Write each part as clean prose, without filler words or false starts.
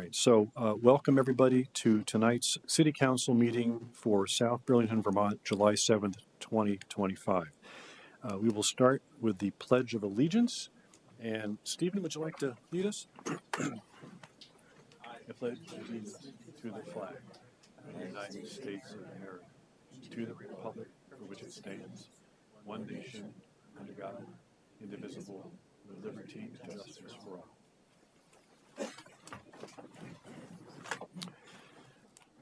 right, so welcome everybody to tonight's City Council meeting for South Burlington, Vermont, July 7th, 2025. We will start with the Pledge of Allegiance. And Stephen, would you like to lead us? I pledge allegiance to the flag of the United States of America, to the republic for which it stands, one nation, under God, indivisible, with liberty and justice for all.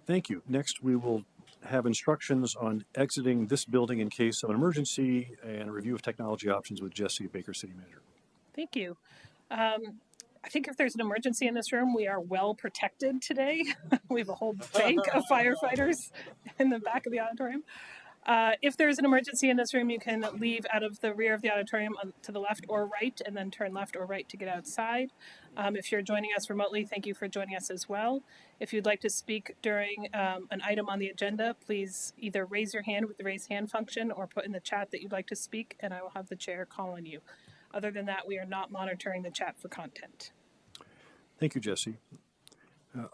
Thank you. Next, we will have instructions on exiting this building in case of an emergency and a review of technology options with Jesse Baker, City Manager. Thank you. I think if there's an emergency in this room, we are well protected today. We have a whole bank of firefighters in the back of the auditorium. If there's an emergency in this room, you can leave out of the rear of the auditorium to the left or right, and then turn left or right to get outside. If you're joining us remotely, thank you for joining us as well. If you'd like to speak during an item on the agenda, please either raise your hand with the raise hand function or put in the chat that you'd like to speak, and I will have the chair call on you. Other than that, we are not monitoring the chat for content. Thank you, Jesse.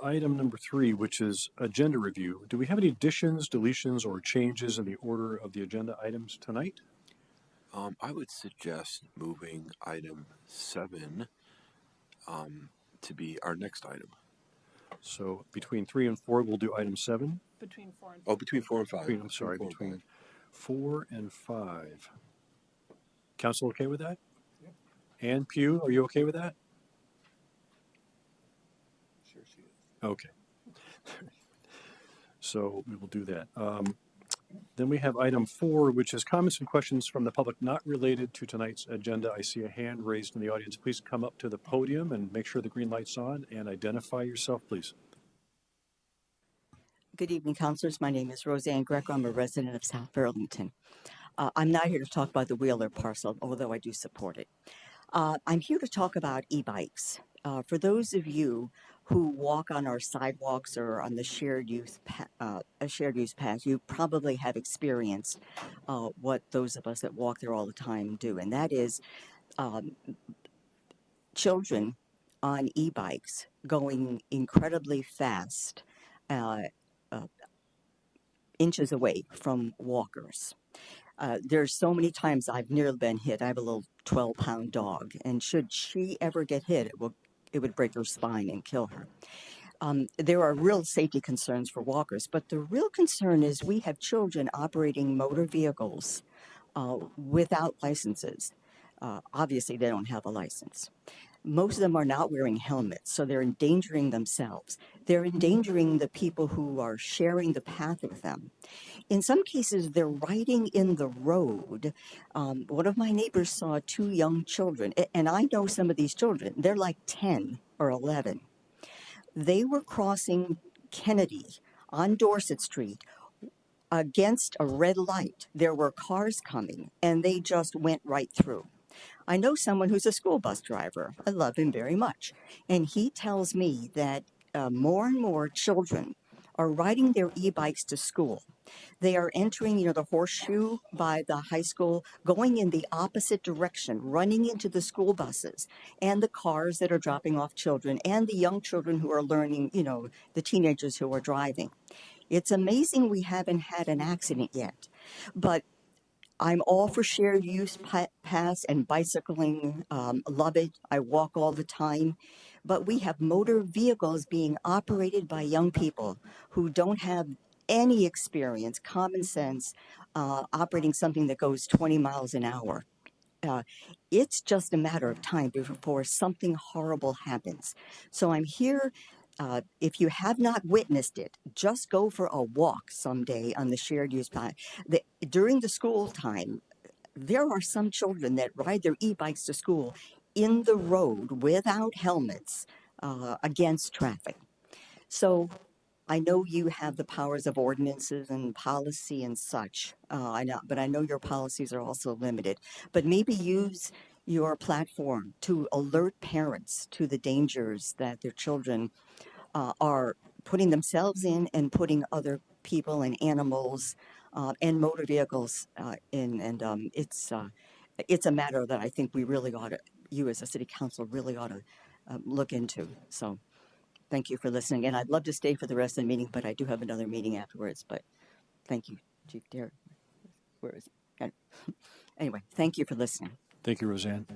Item number 3, which is agenda review. Do we have any additions, deletions, or changes in the order of the agenda items tonight? I would suggest moving item 7 to be our next item. So between 3 and 4, we'll do item 7. Between 4 and 5. Oh, between 4 and 5. Between 4 and 5. Council okay with that? Yep. Ann Pugh, are you okay with that? Sure she is. Okay. So we will do that. Then we have item 4, which is comments and questions from the public not related to tonight's agenda. I see a hand raised in the audience. Please come up to the podium and make sure the green light's on and identify yourself, please. Good evening, councilors. My name is Roseanne Greco. I'm a resident of South Burlington. I'm not here to talk about the Wheeler parcel, although I do support it. I'm here to talk about e-bikes. For those of you who walk on our sidewalks or on the shared use path, you probably have experienced what those of us that walk there all the time do, and that is children on e-bikes going incredibly fast, inches away from walkers. There's so many times I've nearly been hit. I have a little 12-pound dog, and should she ever get hit, it would break her spine and kill her. There are real safety concerns for walkers, but the real concern is we have children operating motor vehicles without licenses. Obviously, they don't have a license. Most of them are not wearing helmets, so they're endangering themselves. They're endangering the people who are sharing the path with them. In some cases, they're riding in the road. One of my neighbors saw 2 young children, and I know some of these children. They're like 10 or 11. They were crossing Kennedy on Dorset Street against a red light. There were cars coming, and they just went right through. I know someone who's a school bus driver. I love him very much. And he tells me that more and more children are riding their e-bikes to school. They are entering, the horseshoe by the high school, going in the opposite direction, running into the school buses and the cars that are dropping off children and the young children who are learning, the teenagers who are driving. It's amazing we haven't had an accident yet, but I'm all for shared use paths and bicycling. Love it. I walk all the time. But we have motor vehicles being operated by young people who don't have any experience, common sense, operating something that goes 20 miles an hour. It's just a matter of time before something horrible happens. So I'm here. If you have not witnessed it, just go for a walk someday on the shared use path. During the school time, there are some children that ride their e-bikes to school in the road without helmets against traffic. So I know you have the powers of ordinances and policy and such, but I know your policies are also limited. But maybe use your platform to alert parents to the dangers that their children are putting themselves in and putting other people and animals and motor vehicles in. And it's a matter that I think we really ought to, you as a city council really ought to look into. So thank you for listening. And I'd love to stay for the rest of the meeting, but I do have another meeting afterwards. But thank you, Chief Derek. Where is it? Anyway, thank you for listening. Thank you, Roseanne.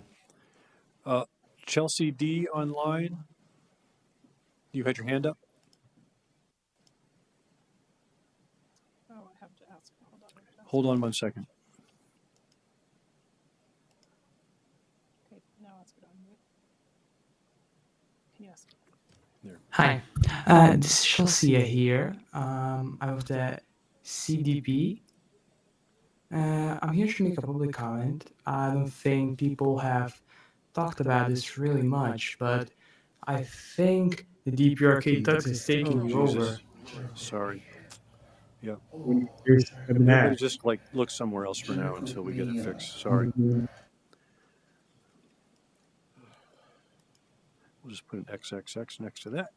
Chelsea D online. You had your hand up? Oh, I have to ask. Hold on. Hold on one second. Okay, now ask it on mute. Can you ask? There. Hi, this is Chelsea here. I'm of the CDP. I'm here to make a public comment. I don't think people have talked about this really much, but I think the DPRK Tux is taking you over. Sorry. Yeah. There's a Everybody just like look somewhere else for now until we get it fixed. Sorry. We'll just put an XXX next to that.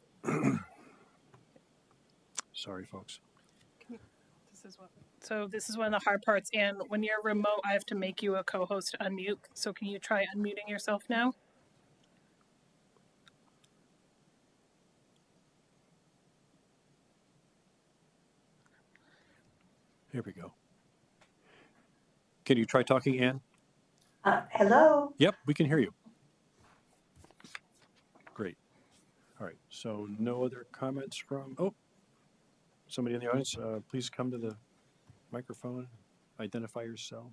Sorry, folks. This is one of the hard parts. And when you're remote, I have to make you a co-host unmute. So can you try unmuting yourself now? Here we go. Can you try talking, Ann? Hello? Yep, we can hear you. Great. All right, so no other comments from, somebody in the audience, please come to the microphone, identify yourself.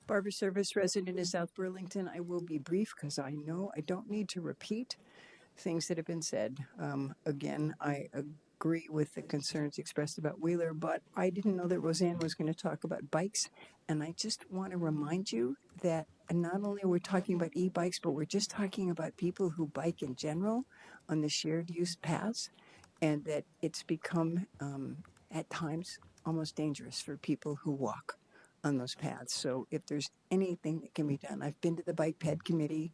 Barbara Service, resident of South Burlington. I will be brief because I know I don't need to repeat things that have been said. Again, I agree with the concerns expressed about Wheeler, but I didn't know that Roseanne was going to talk about bikes. And I just want to remind you that not only are we talking about e-bikes, but we're just talking about people who bike in general on the shared use paths, and that it's become at times almost dangerous for people who walk on those paths. So if there's anything that can be done, I've been to the bike ped committee,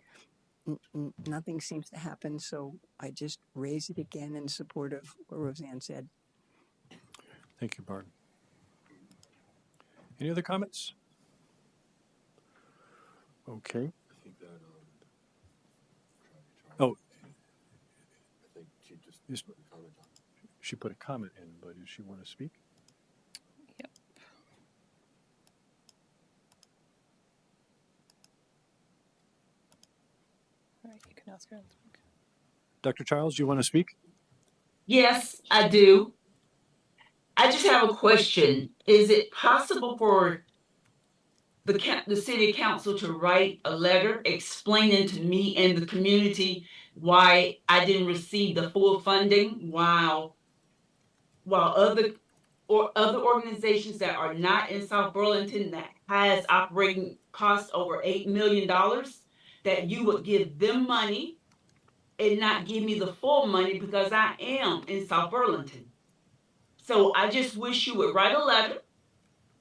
nothing seems to happen. So I just raise it again in support of what Roseanne said. Thank you, Barb. Any other comments? Okay. I think that, Oh. I think she just Yes. put a comment on. She put a comment in, but does she want to speak? Yep. All right, you can ask her. Dr. Childs, do you want to speak? Yes, I do. I just have a question. Is it possible for the city council to write a letter explaining to me and the community why I didn't receive the full funding while other organizations that are not in South Burlington that has operating costs over $8 million, that you would give them money and not give me the full money because I am in South Burlington. So I just wish you would write a letter.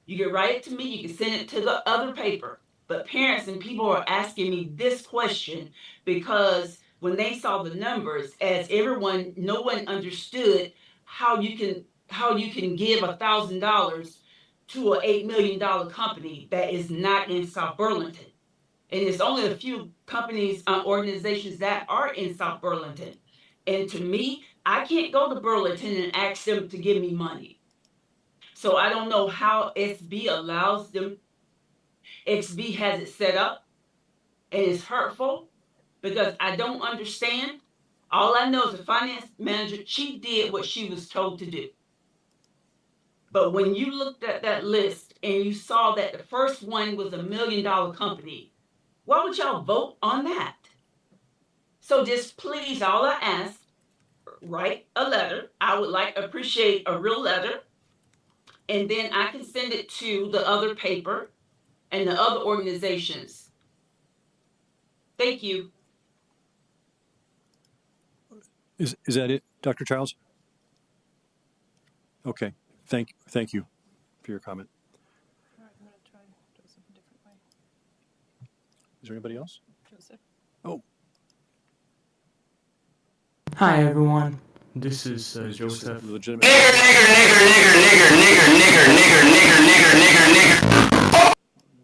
You can write it to me, you can send it to the other paper. But parents and people are asking me this question because when they saw the numbers, no one understood how you can give $1,000 to an $8 million company that is not in South Burlington. And it's only a few companies, organizations that are in South Burlington. And to me, I can't go to Burlington and ask them to give me money. So I don't know how SB allows them. XB has it set up and it's hurtful because I don't understand. All I know is the finance manager, she did what she was told to do. But when you looked at that list and you saw that the first one was $1 million company, why would y'all vote on that? So just please, all I ask, write a letter. I would appreciate a real letter. And then I can send it to the other paper and the other organizations. Thank you. Is that it, Dr. Childs? Okay. Thank you for your comment. All right, I'm going to try Joseph a different way. Is there anybody else? Joseph. Oh. Hi, everyone. This is Joseph. Legitimate.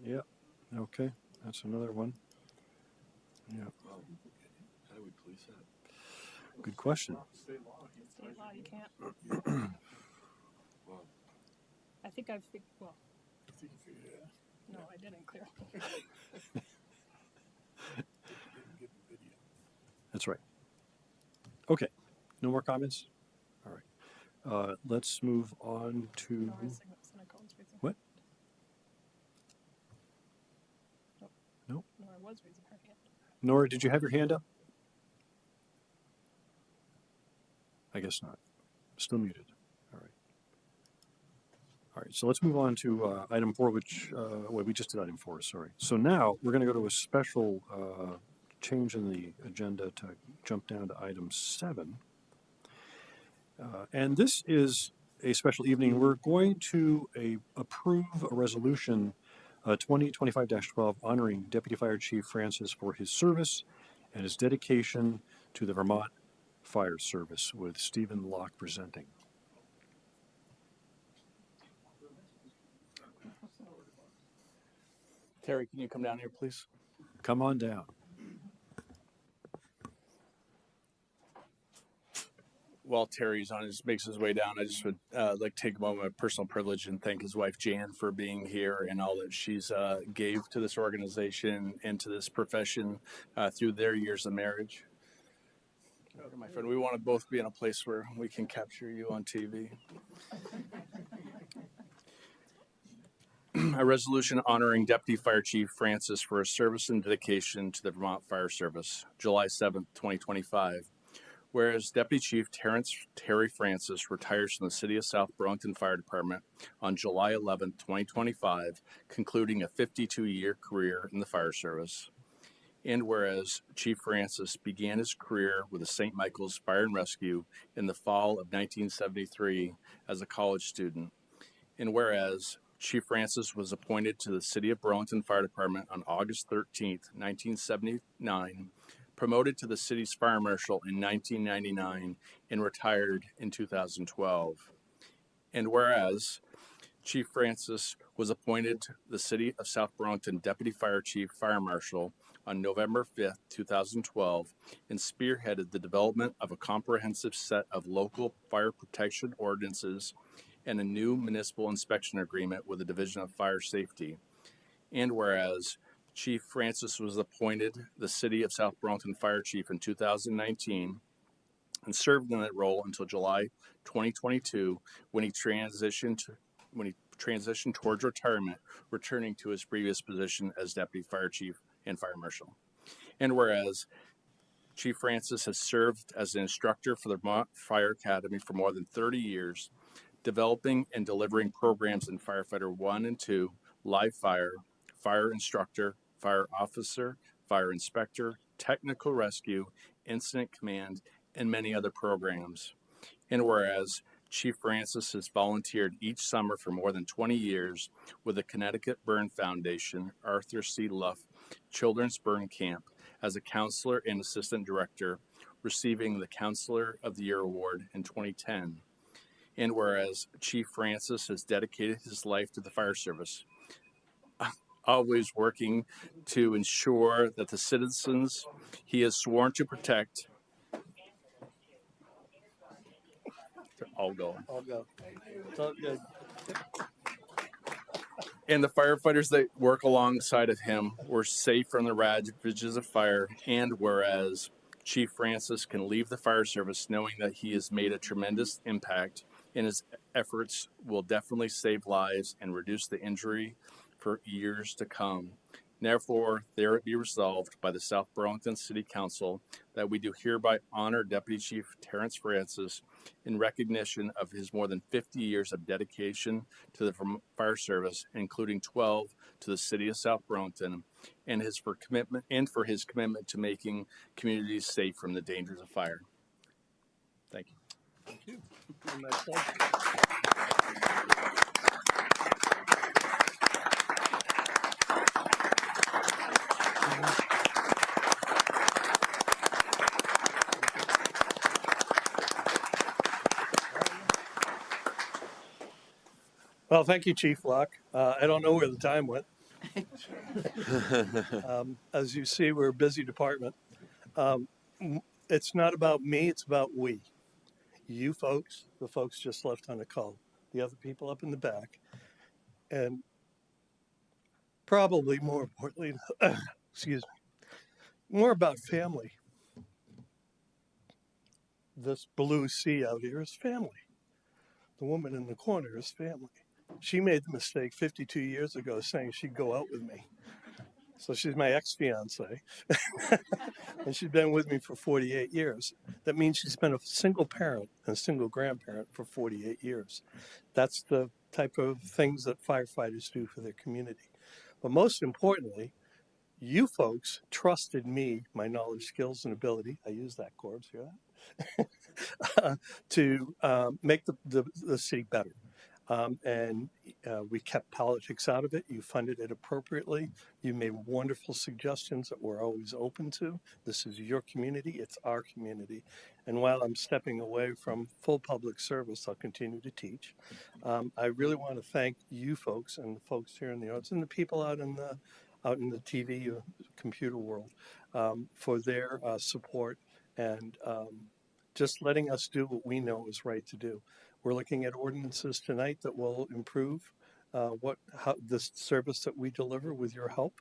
Yeah. Okay. That's another one. Yeah. How do we police that? Good question. you can't. I think I've figured, well, no, I didn't clear. That's right. Okay. No more comments? All right. Let's move on to what? No. Nora was raising her hand. Nora, did you have your hand up? I guess not. Still muted. All right. All right. So let's move on to item 4, which we just did item 4. Sorry. So now we're going to go to a special change in the agenda to jump down to item 7. And this is a special evening. We're going to approve a resolution 2025-12 honoring Deputy Fire Chief Francis for his service and his dedication to the Vermont Fire Service, with Stephen Locke presenting. Terry, can you come down here, please? Come on down. While Terry's makes his way down, I just would like to take a moment of personal privilege and thank his wife Jan for being here and all that she's gave to this organization and to this profession through their years of marriage. My friend, we want to both be in a place where we can capture you on TV. A resolution honoring Deputy Fire Chief Francis for his service and dedication to the Vermont Fire Service, July 7th, 2025. Whereas Deputy Chief Terry Francis retires from the City of South Burlington Fire Department on July 11th, 2025, concluding a 52-year career in the fire service. And whereas Chief Francis began his career with the St. Michael's Fire and Rescue in the fall of 1973 as a college student. And whereas Chief Francis was appointed to the City of Burlington Fire Department on August 13th, 1979, promoted to the city's fire marshal in 1999, and retired in 2012. And whereas Chief Francis was appointed to the City of South Burlington Deputy Fire Chief Fire Marshal on November 5th, 2012, and spearheaded the development of a comprehensive set of local fire protection ordinances and a new municipal inspection agreement with the Division of Fire Safety. And whereas Chief Francis was appointed the City of South Burlington Fire Chief in 2019 and served in that role until July 2022, when he transitioned towards retirement, returning to his previous position as Deputy Fire Chief and Fire Marshal. And whereas Chief Francis has served as an instructor for the Vermont Fire Academy for more than 30 years, developing and delivering programs in Firefighter 1 and 2, live fire, fire instructor, fire officer, fire inspector, technical rescue, incident command, and many other programs. And whereas Chief Francis has volunteered each summer for more than 20 years with the Connecticut Burn Foundation, Arthur C. Luff Children's Burn Camp, as a counselor and assistant director, receiving the Counselor of the Year award in 2010. And whereas Chief Francis has dedicated his life to the fire service, always working to ensure that the citizens he has sworn to protect. I'll go. It's all good. And the firefighters that work alongside of him were safe from the ravages of fire. And whereas Chief Francis can leave the fire service knowing that he has made a tremendous impact, and his efforts will definitely save lives and reduce the injury for years to come. Therefore, there it be resolved by the South Burlington City Council that we do hereby honor Deputy Chief Terrence Francis in recognition of his more than 50 years of dedication to the fire service, including 12 to the City of South Burlington, and for his commitment to making communities safe from the dangers of fire. Thank you. Thank you. Well, thank you, Chief Locke. I don't know where the time went. As you see, we're a busy department. It's not about me, it's about we. you folks, the folks just left on a call, the other people up in the back, and probably more importantly, excuse me, more about family. This blue sea out here is family. The woman in the corner is family. She made the mistake 52 years ago saying she'd go out with me. So she's my ex-fiance, and she's been with me for 48 years. That means she's been a single parent and a single grandparent for 48 years. That's the type of things that firefighters do for their community. But most importantly, you folks trusted me, my knowledge, skills, and ability. I use that, Corbs, hear that? To make the city better. And we kept politics out of it. You funded it appropriately. You made wonderful suggestions that we're always open to. This is your community. It's our community. And while I'm stepping away from full public service, I'll continue to teach. I really want to thank you folks and the folks here in the audience and the people out in the TV computer world for their support and just letting us do what we know is right to do. We're looking at ordinances tonight that will improve the service that we deliver with your help.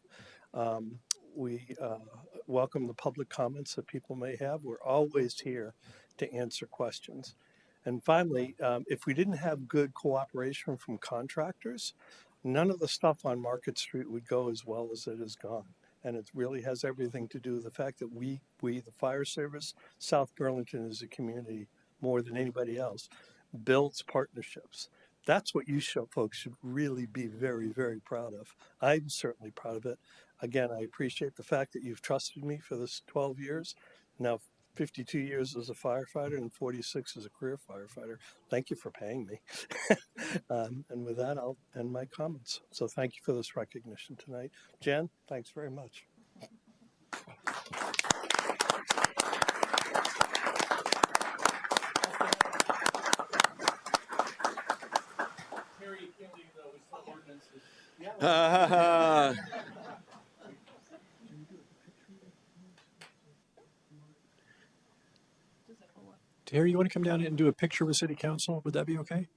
We welcome the public comments that people may have. We're always here to answer questions. And finally, if we didn't have good cooperation from contractors, none of the stuff on Market Street would go as well as it has gone. And it really has everything to do with the fact that we, the fire service, South Burlington as a community, more than anybody else, builds partnerships. That's what you folks should really be very, very proud of. I'm certainly proud of it. Again, I appreciate the fact that you've trusted me for this 12 years. Now, 52 years as a firefighter and 46 as a career firefighter. Thank you for paying me. And with that, I'll end my comments. So thank you for this recognition tonight. Jen, thanks very much. Terry, you want to come down and do a picture with City Council? Would that be okay?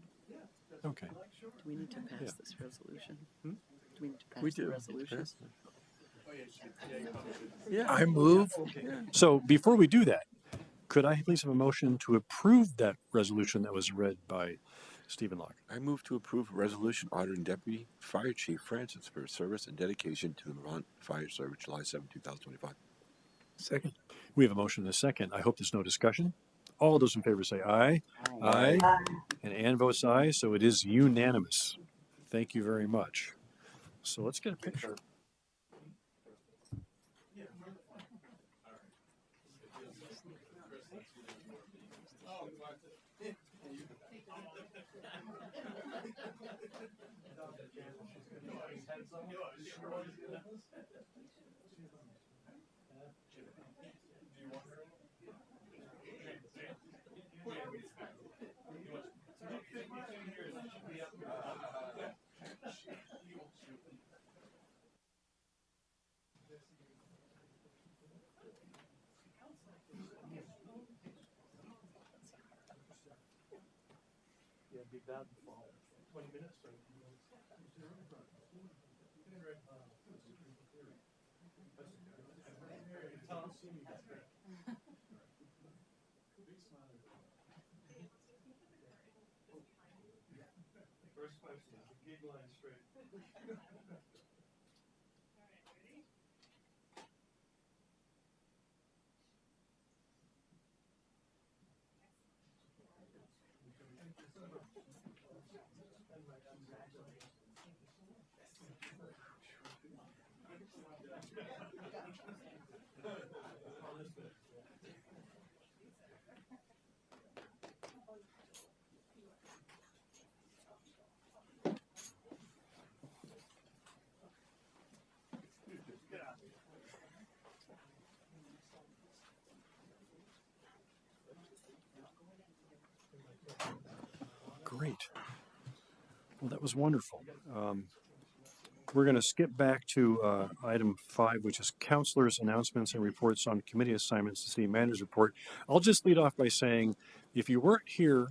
Okay. Do we need to pass this resolution? Do we need to pass We the do. resolution? Yeah. I move. So before we do that, could I please have a motion to approve that resolution that was read by Stephen Locke? I move to approve a resolution honoring Deputy Fire Chief Francis for his service and dedication to the Vermont Fire Service, July 7, 2025. Second. We have a motion and a second. I hope there's no discussion. All those in favor say aye. Aye. Aye. And Ann votes aye, so it is unanimous. Thank you very much. So let's get a picture. Yeah, be bad for 20 minutes. First question, gig line straight. Great. Well, that was wonderful. We're going to skip back to item 5, which is Councilor's Announcements and Reports on Committee Assignments, the City Manager's Report. I'll just lead off by saying, if you weren't here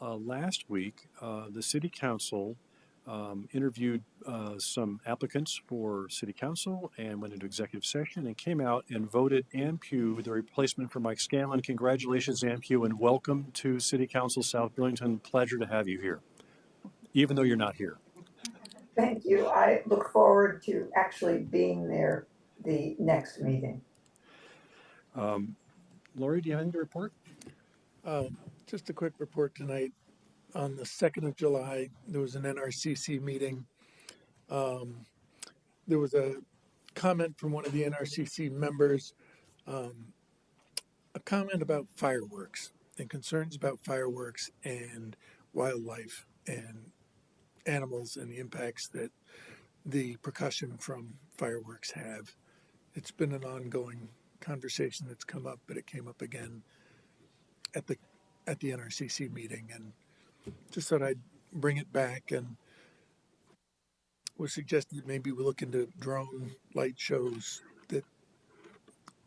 last week, the City Council interviewed some applicants for City Council and went into executive session and came out and voted Ann Pugh, the replacement for Mike Scanlon. Congratulations, Ann Pugh, and welcome to City Council South Burlington. Pleasure to have you here, even though you're not here. Thank you. I look forward to actually being there the next meeting. Lori, do you have anything to report? Just a quick report tonight. On the 2nd of July, there was an NRCC meeting. There was a comment from one of the NRCC members, a comment about fireworks and concerns about fireworks and wildlife and animals and the impacts that the percussion from fireworks have. It's been an ongoing conversation that's come up, but it came up again at the NRCC meeting, and just thought I'd bring it back and was suggesting that maybe we look into drone light shows that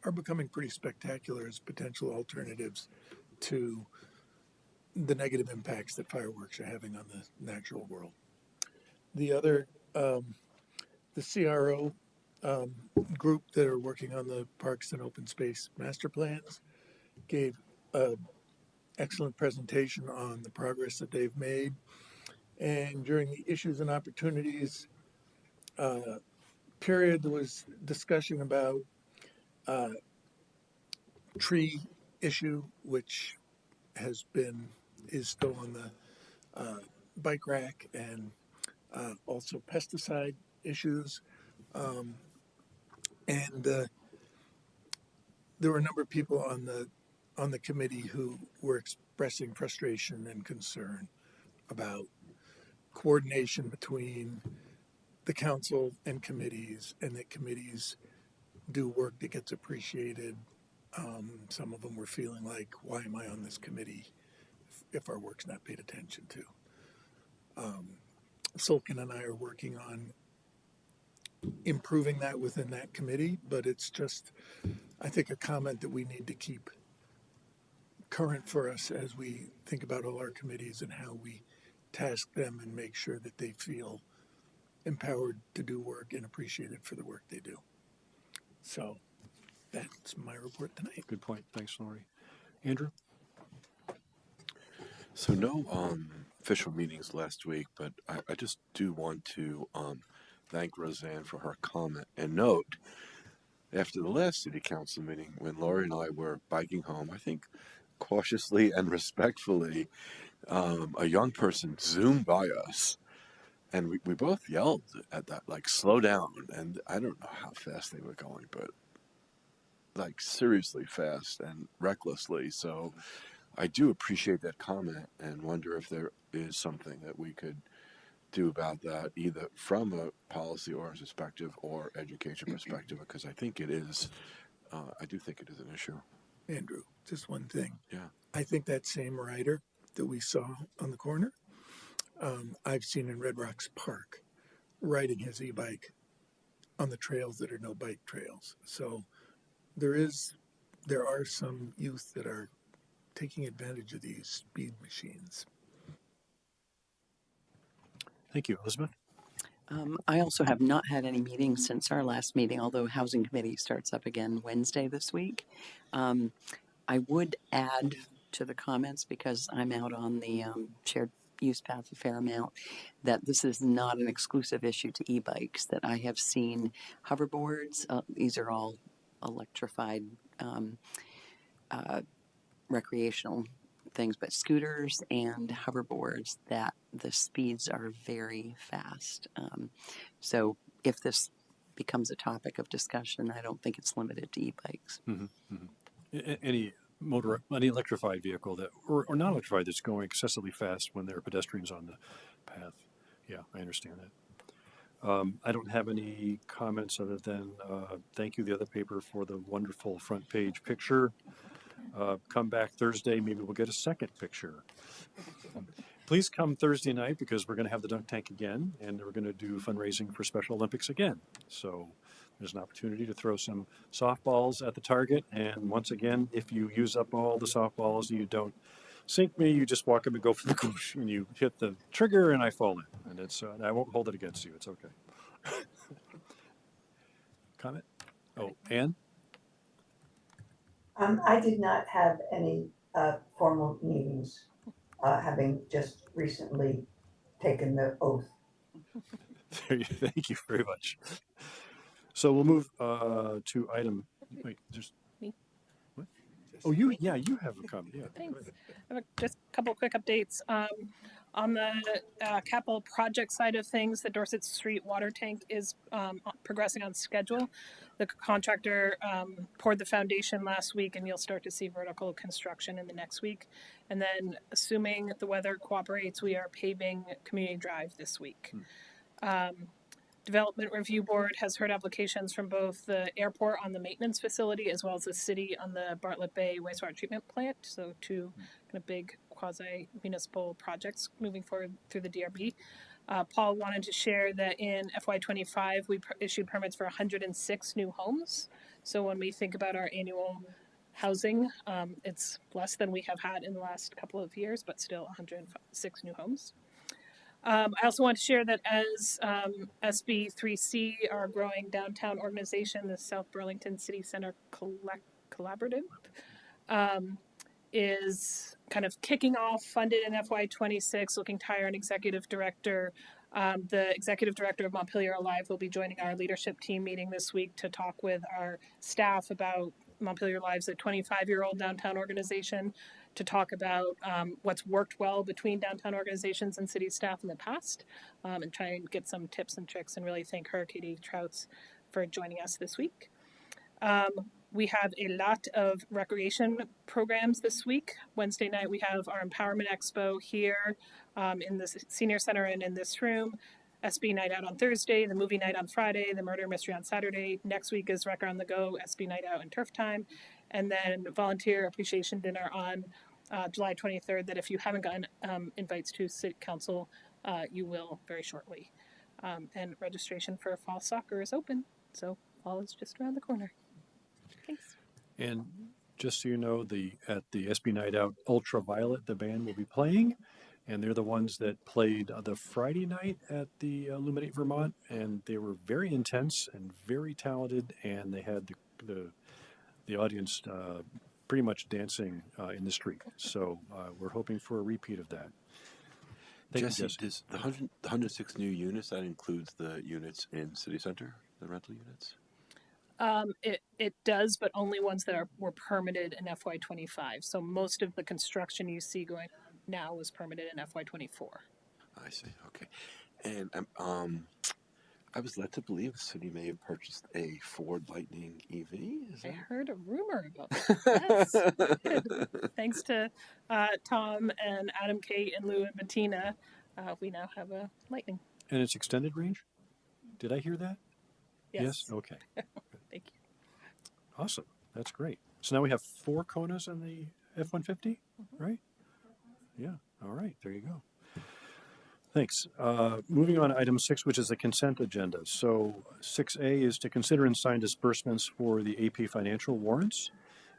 are becoming pretty spectacular as potential alternatives to the negative impacts that fireworks are having on the natural world. The other, the CRO group that are working on the parks and open space master plans gave an excellent presentation on the progress that they've made. And during the issues and opportunities period, there was discussion about tree issue, which is still on the bike rack, and also pesticide issues. And there were a number of people on the committee who were expressing frustration and concern about coordination between the council and committees, and that committees do work that gets appreciated. Some of them were feeling like, why am I on this committee if our work's not paid attention to? Sulkin and I are working on improving that within that committee, but it's just, I think, a comment that we need to keep current for us as we think about all our committees and how we task them and make sure that they feel empowered to do work and appreciated for the work they do. So that's my report tonight. Good point. Thanks, Lori. Andrew? So no official meetings last week, but I just do want to thank Roseanne for her comment and note, after the last city council meeting, when Lori and I were biking home, I think cautiously and respectfully, a young person zoomed by us, and we both yelled at that, like, slow down. And I don't know how fast they were going, but like seriously fast and recklessly. So I do appreciate that comment and wonder if there is something that we could do about that, either from a policy or a perspective or education perspective, because I think it is, I do think it is an issue. Andrew, just one thing. Yeah. I think that same rider that we saw on the corner, I've seen in Red Rocks Park riding his e-bike on the trails that are no bike trails. So there are some youth that are taking advantage of these speed machines. Thank you. Elizabeth? I also have not had any meetings since our last meeting, although Housing Committee starts up again Wednesday this week. I would add to the comments, because I'm out on the shared use path a fair amount, that this is not an exclusive issue to e-bikes, that I have seen hoverboards. These are all electrified recreational things, but scooters and hoverboards, that the speeds are very fast. So if this becomes a topic of discussion, I don't think it's limited to e-bikes. Mm-hmm. Mm-hmm. Any electrified vehicle that, or non-electrified, that's going excessively fast when there are pedestrians on the path. Yeah, I understand that. I don't have any comments other than thank you, the other paper, for the wonderful front page picture. Come back Thursday, maybe we'll get a second picture. Please come Thursday night because we're going to have the dunk tank again, and we're going to do fundraising for Special Olympics again. So there's an opportunity to throw some softballs at the target. And once again, if you use up all the softballs, you don't sink me. You just walk up and go for the goosh, and you hit the trigger, and I fall in. And it's and I won't hold it against you. It's okay. Comment? Oh, Ann? I did not have any formal meetings, having just recently taken the oath. Thank you very much. So we'll move to item. Wait, just Me. what? Oh, you have a comment. Yeah. Thanks. Go ahead. I have just a couple quick updates. On the capital project side of things, the Dorset Street water tank is progressing on schedule. The contractor poured the foundation last week, and you'll start to see vertical construction in the next week. And then, assuming the weather cooperates, we are paving Community Drive this week. Development Review Board has heard applications from both the airport on the maintenance facility as well as the city on the Bartlett Bay wastewater treatment plant. So two kind of big quasi-municipal projects moving forward through the DRB. Paul wanted to share that in FY25, we issued permits for 106 new homes. So when we think about our annual housing, it's less than we have had in the last couple of years, but still 106 new homes. I also want to share that as SB3C, our growing downtown organization, the South Burlington City Center Collaborative, is kind of kicking off, funded in FY26, looking to hire an executive director. The executive director of Montpelier Alive will be joining our leadership team meeting this week to talk with our staff about Montpelier Alive's a 25-year-old downtown organization, to talk about what's worked well between downtown organizations and city staff in the past, and try and get some tips and tricks, and really thank her, Katie Trouts, for joining us this week. We have a lot of recreation programs this week. Wednesday night, we have our Empowerment Expo here in the Senior Center and in this room. SB Night Out on Thursday, the Movie Night on Friday, the Murder Mystery on Saturday. Next week is Wrecker on the Go, SB Night Out and Turf Time. And then Volunteer Appreciation Dinner on July 23rd, that if you haven't gotten invites to City Council, you will very shortly. And registration for fall soccer is open, so fall is just around the corner. Thanks. And just so you know, at the SB Night Out, Ultraviolet, the band will be playing, and they're the ones that played the Friday night at the Illuminate Vermont, and they were very intense and very talented, and they had the audience pretty much dancing in the street. So we're hoping for a repeat of that. Jesse, does the 106 new units, that includes the units in City Center, the rental units? It does, but only ones that were permitted in FY25. So most of the construction you see going now was permitted in FY24. I see. Okay. And I was led to believe the city may have purchased a Ford Lightning EV. I heard a rumor about that. Yes. Thanks to Tom and Adam, Kate, and Lou and Bettina, we now have a Lightning. And it's extended range? Did I hear that? Yes. Okay. Thank you. Awesome. That's great. So now we have 4 Konas in the F-150, right? Yeah. All right. There you go. Thanks. Moving on to item 6, which is the consent agenda. So 6A is to consider and sign disbursements for the AP financial warrants,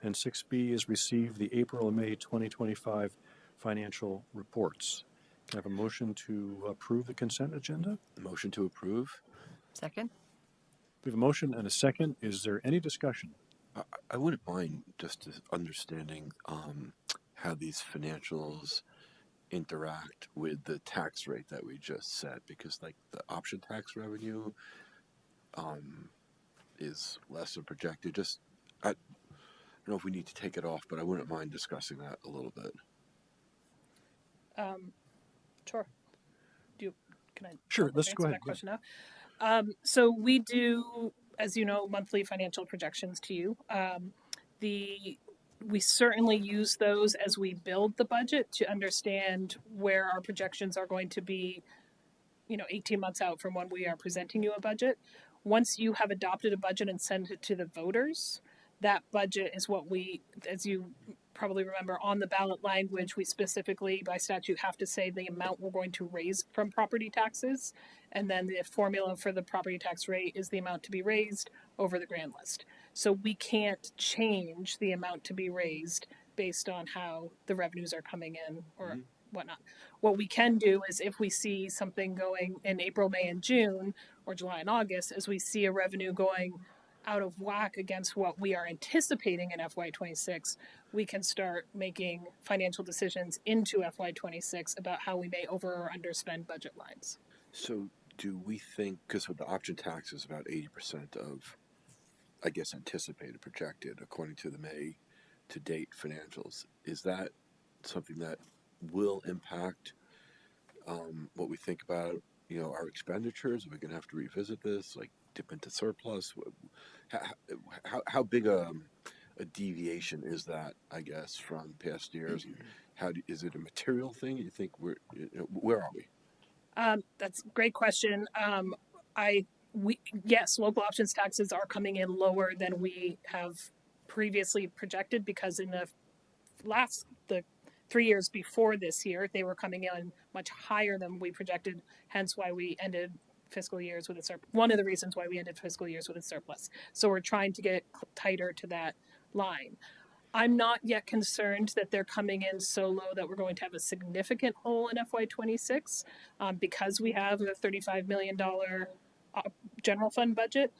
and 6B is receive the April and May 2025 financial reports. Can I have a motion to approve the consent agenda? Motion to approve. Second? We have a motion and a second. Is there any discussion? I wouldn't mind just understanding how these financials interact with the tax rate that we just set, because like the option tax revenue is less than projected. Just I don't know if we need to take it off, but I wouldn't mind discussing that a little bit. Sure. Can I? Sure. Let's go answer ahead. that question now. So we do, as you know, monthly financial projections to you. We certainly use those as we build the budget to understand where our projections are going to be, 18 months out from when we are presenting you a budget. Once you have adopted a budget and sent it to the voters, that budget is what we, as you probably remember on the ballot language, we specifically by statute have to say the amount we're going to raise from property taxes. And then the formula for the property tax rate is the amount to be raised over the grand list. So we can't change the amount to be raised based on how the revenues are coming in or whatnot. What we can do is if we see something going in April, May, and June, or July and August, as we see a revenue going out of whack against what we are anticipating in FY26, we can start making financial decisions into FY26 about how we may over or underspend budget lines. So do we think, because the option tax is about 80% of, I guess, anticipated, projected, according to the May to date financials, is that something that will impact what we think about, our expenditures? Are we going to have to revisit this, like dip into surplus? How big a deviation is that, I guess, from past years? Is it a material thing? You think where are we? That's a great question. Yes, local options taxes are coming in lower than we have previously projected, because in the 3 years before this year, they were coming in much higher than we projected, hence why we ended fiscal years with a surplus. One of the reasons why we ended fiscal years with a surplus. So we're trying to get tighter to that line. I'm not yet concerned that they're coming in so low that we're going to have a significant hole in FY26 because we have a $35 million general fund budget.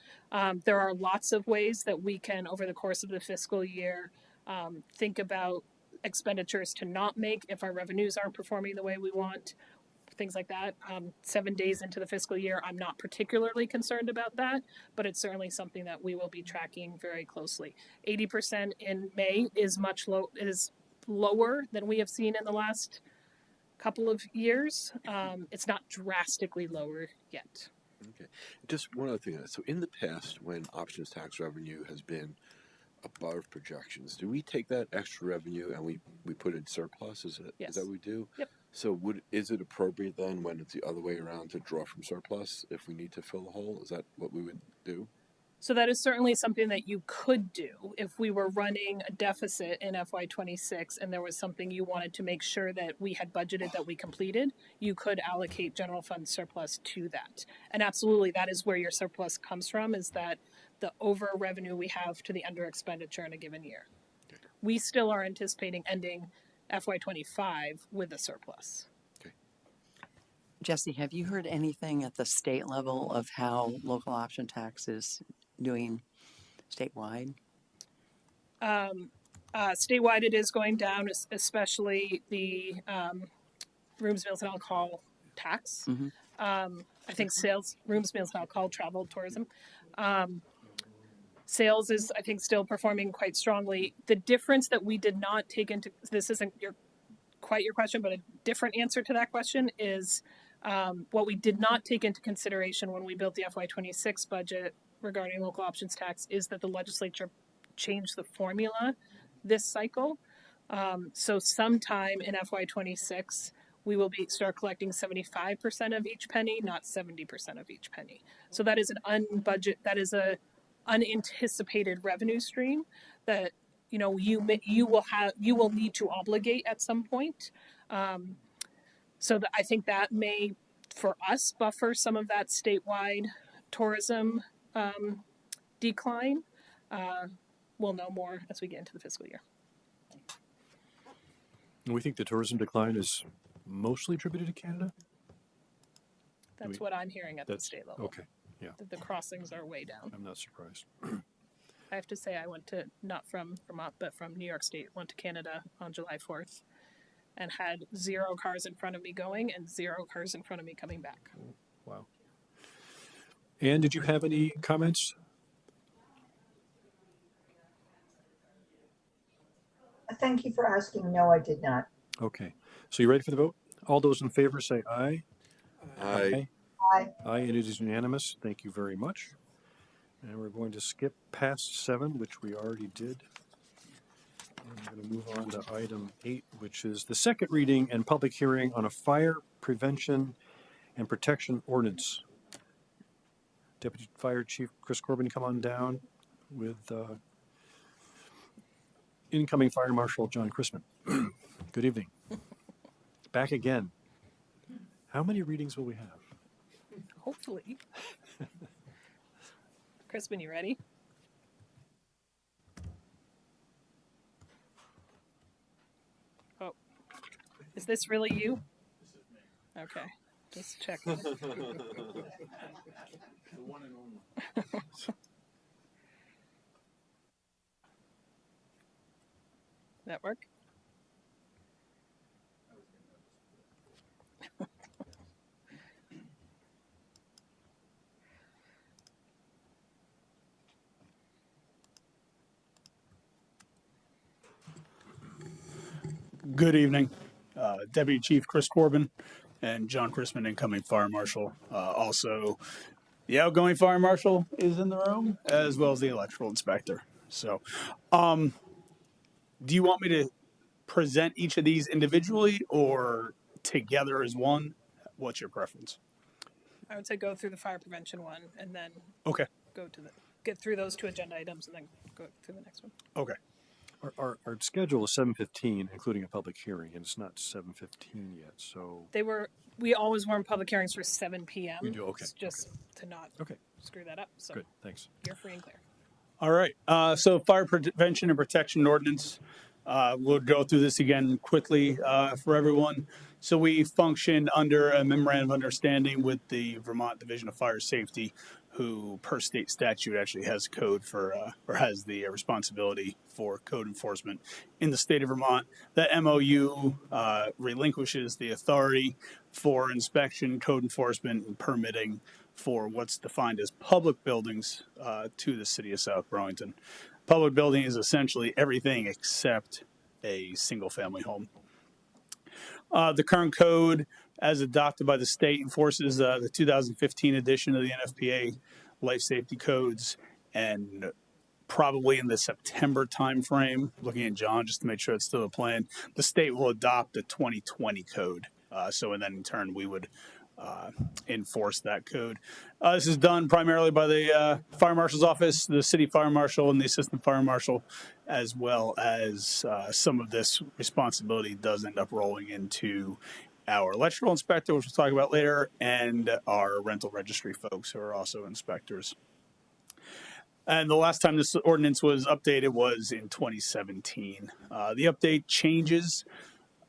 There are lots of ways that we can, over the course of the fiscal year, think about expenditures to not make if our revenues aren't performing the way we want, things like that. 7 days into the fiscal year, I'm not particularly concerned about that, but it's certainly something that we will be tracking very closely. 80% in May is lower than we have seen in the last couple of years. It's not drastically lower yet. Okay. Just one other thing. So in the past, when options tax revenue has been above projections, do we take that extra revenue and we put it in surplus? Yes. Is that what we do? Yep. So is it appropriate then, when it's the other way around, to draw from surplus if we need to fill the hole? Is that what we would do? So that is certainly something that you could do if we were running a deficit in FY26 and there was something you wanted to make sure that we had budgeted that we completed. You could allocate general fund surplus to that. And absolutely, that is where your surplus comes from, is that the over revenue we have to the under expenditure in a given year. Okay. We still are anticipating ending FY25 with a surplus. Okay. Jesse, have you heard anything at the state level of how local option tax is doing statewide? Statewide, it is going down, especially the rooms, meals, and alcohol tax. Mm-hmm. I think sales, rooms, meals, and alcohol, travel, tourism. Sales is, I think, still performing quite strongly. The difference that we did not take into, this isn't quite your question, but a different answer to that question is what we did not take into consideration when we built the FY26 budget regarding local options tax is that the legislature changed the formula this cycle. So sometime in FY26, we will start collecting 75% of each penny, not 70% of each penny. So that is a unanticipated revenue stream that you will need to obligate at some point. So I think that may, for us, buffer some of that statewide tourism decline. We'll know more as we get into the fiscal year. And we think the tourism decline is mostly attributed to Canada? That's what I'm hearing at the state level. Okay, yeah. That the crossings are way down. I'm not surprised. I have to say I went to, not from Vermont, but from New York State, went to Canada on July 4th and had 0 cars in front of me going and 0 cars in front of me coming back. Wow. Anne, did you have any comments? Thank you for asking. No, I did not. Okay. So you ready for the vote? All those in favor say aye. Aye. Aye. Aye, and it is unanimous. Thank you very much. And we're going to skip past 7, which we already did. I'm going to move on to item 8, which is the second reading and public hearing on a fire prevention and protection ordinance. Deputy Fire Chief Chris Corbin, come on down with Incoming Fire Marshal John Chrisman. Good evening. Back again. How many readings will we have? Hopefully. Crispin, you ready? Oh, is this really you? Okay, just check. That work? Good evening, Deputy Chief Chris Corbin and John Chrisman, incoming Fire Marshal. Also, the outgoing Fire Marshal is in the room, as well as the Electrical Inspector. So, do you want me to present each of these individually or together as one? What's your preference? I would say go through the fire prevention one and then Okay. get through those 2 agenda items and then go through the next one. Okay. Our schedule is 7:15, including a public hearing, and it's not 7:15 yet. So We always warn public hearings for 7 p.m. you do, okay. Just to not screw that up. So Good, thanks. you're free and clear. All right. So fire prevention and protection ordinance. We'll go through this again quickly for everyone. So we function under a memorandum of understanding with the Vermont Division of Fire Safety, who per state statute actually has code for, or has the responsibility for code enforcement in the state of Vermont. That MOU relinquishes the authority for inspection, code enforcement, and permitting for what's defined as public buildings to the city of South Burlington. Public building is essentially everything except a single family home. The current code, as adopted by the state, enforces the 2015 edition of the NFPA life safety codes, and probably in the September timeframe, looking at John just to make sure it's still a plan, the state will adopt the 2020 code. And then in turn we would enforce that code. This is done primarily by the fire marshal's office, the city fire marshal, and the assistant fire marshal, as well as some of this responsibility does end up rolling into our electrical inspector, which we'll talk about later, and our rental registry folks who are also inspectors. And the last time this ordinance was updated was in 2017. The update changes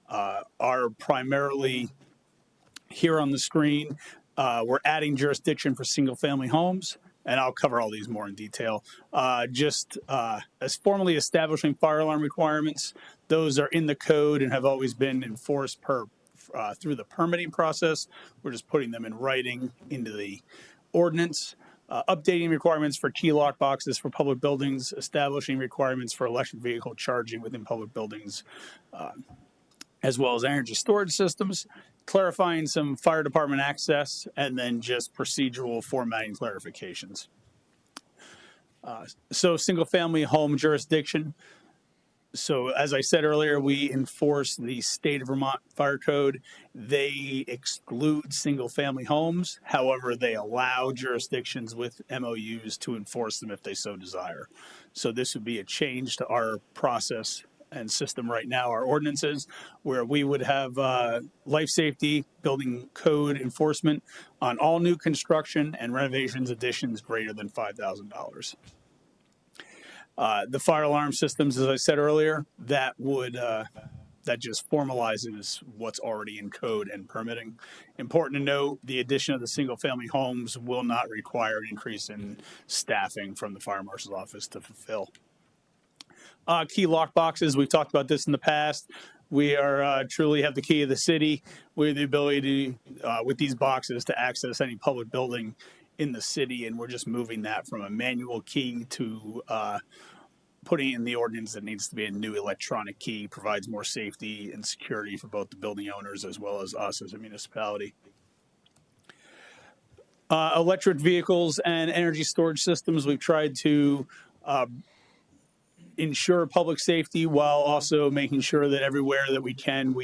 are primarily here on the screen. We're adding jurisdiction for single family homes, and I'll cover all these more in detail. As formally establishing fire alarm requirements, those are in the code and have always been enforced through the permitting process. We're just putting them in writing into the ordinance. Updating requirements for key lock boxes for public buildings, establishing requirements for electric vehicle charging within public buildings, as well as energy storage systems, clarifying some fire department access, and then just procedural formatting clarifications. So single family home jurisdiction. So as I said earlier, we enforce the state of Vermont fire code. They exclude single family homes. However, they allow jurisdictions with MOUs to enforce them if they so desire. So this would be a change to our process and system right now, our ordinances, where we would have life safety, building code enforcement on all new construction and renovations additions greater than $5,000. The fire alarm systems, as I said earlier, that just formalizes what's already in code and permitting. Important to note, the addition of the single family homes will not require an increase in staffing from the fire marshal's office to fulfill. Key lock boxes, we've talked about this in the past. We are truly have the key of the city. We have the ability to, with these boxes, to access any public building in the city, and we're just moving that from a manual key to putting in the ordinance that needs to be a new electronic key. Provides more safety and security for both the building owners as well as us as a municipality. Electric vehicles and energy storage systems, we've tried to ensure public safety while also making sure that everywhere that we can,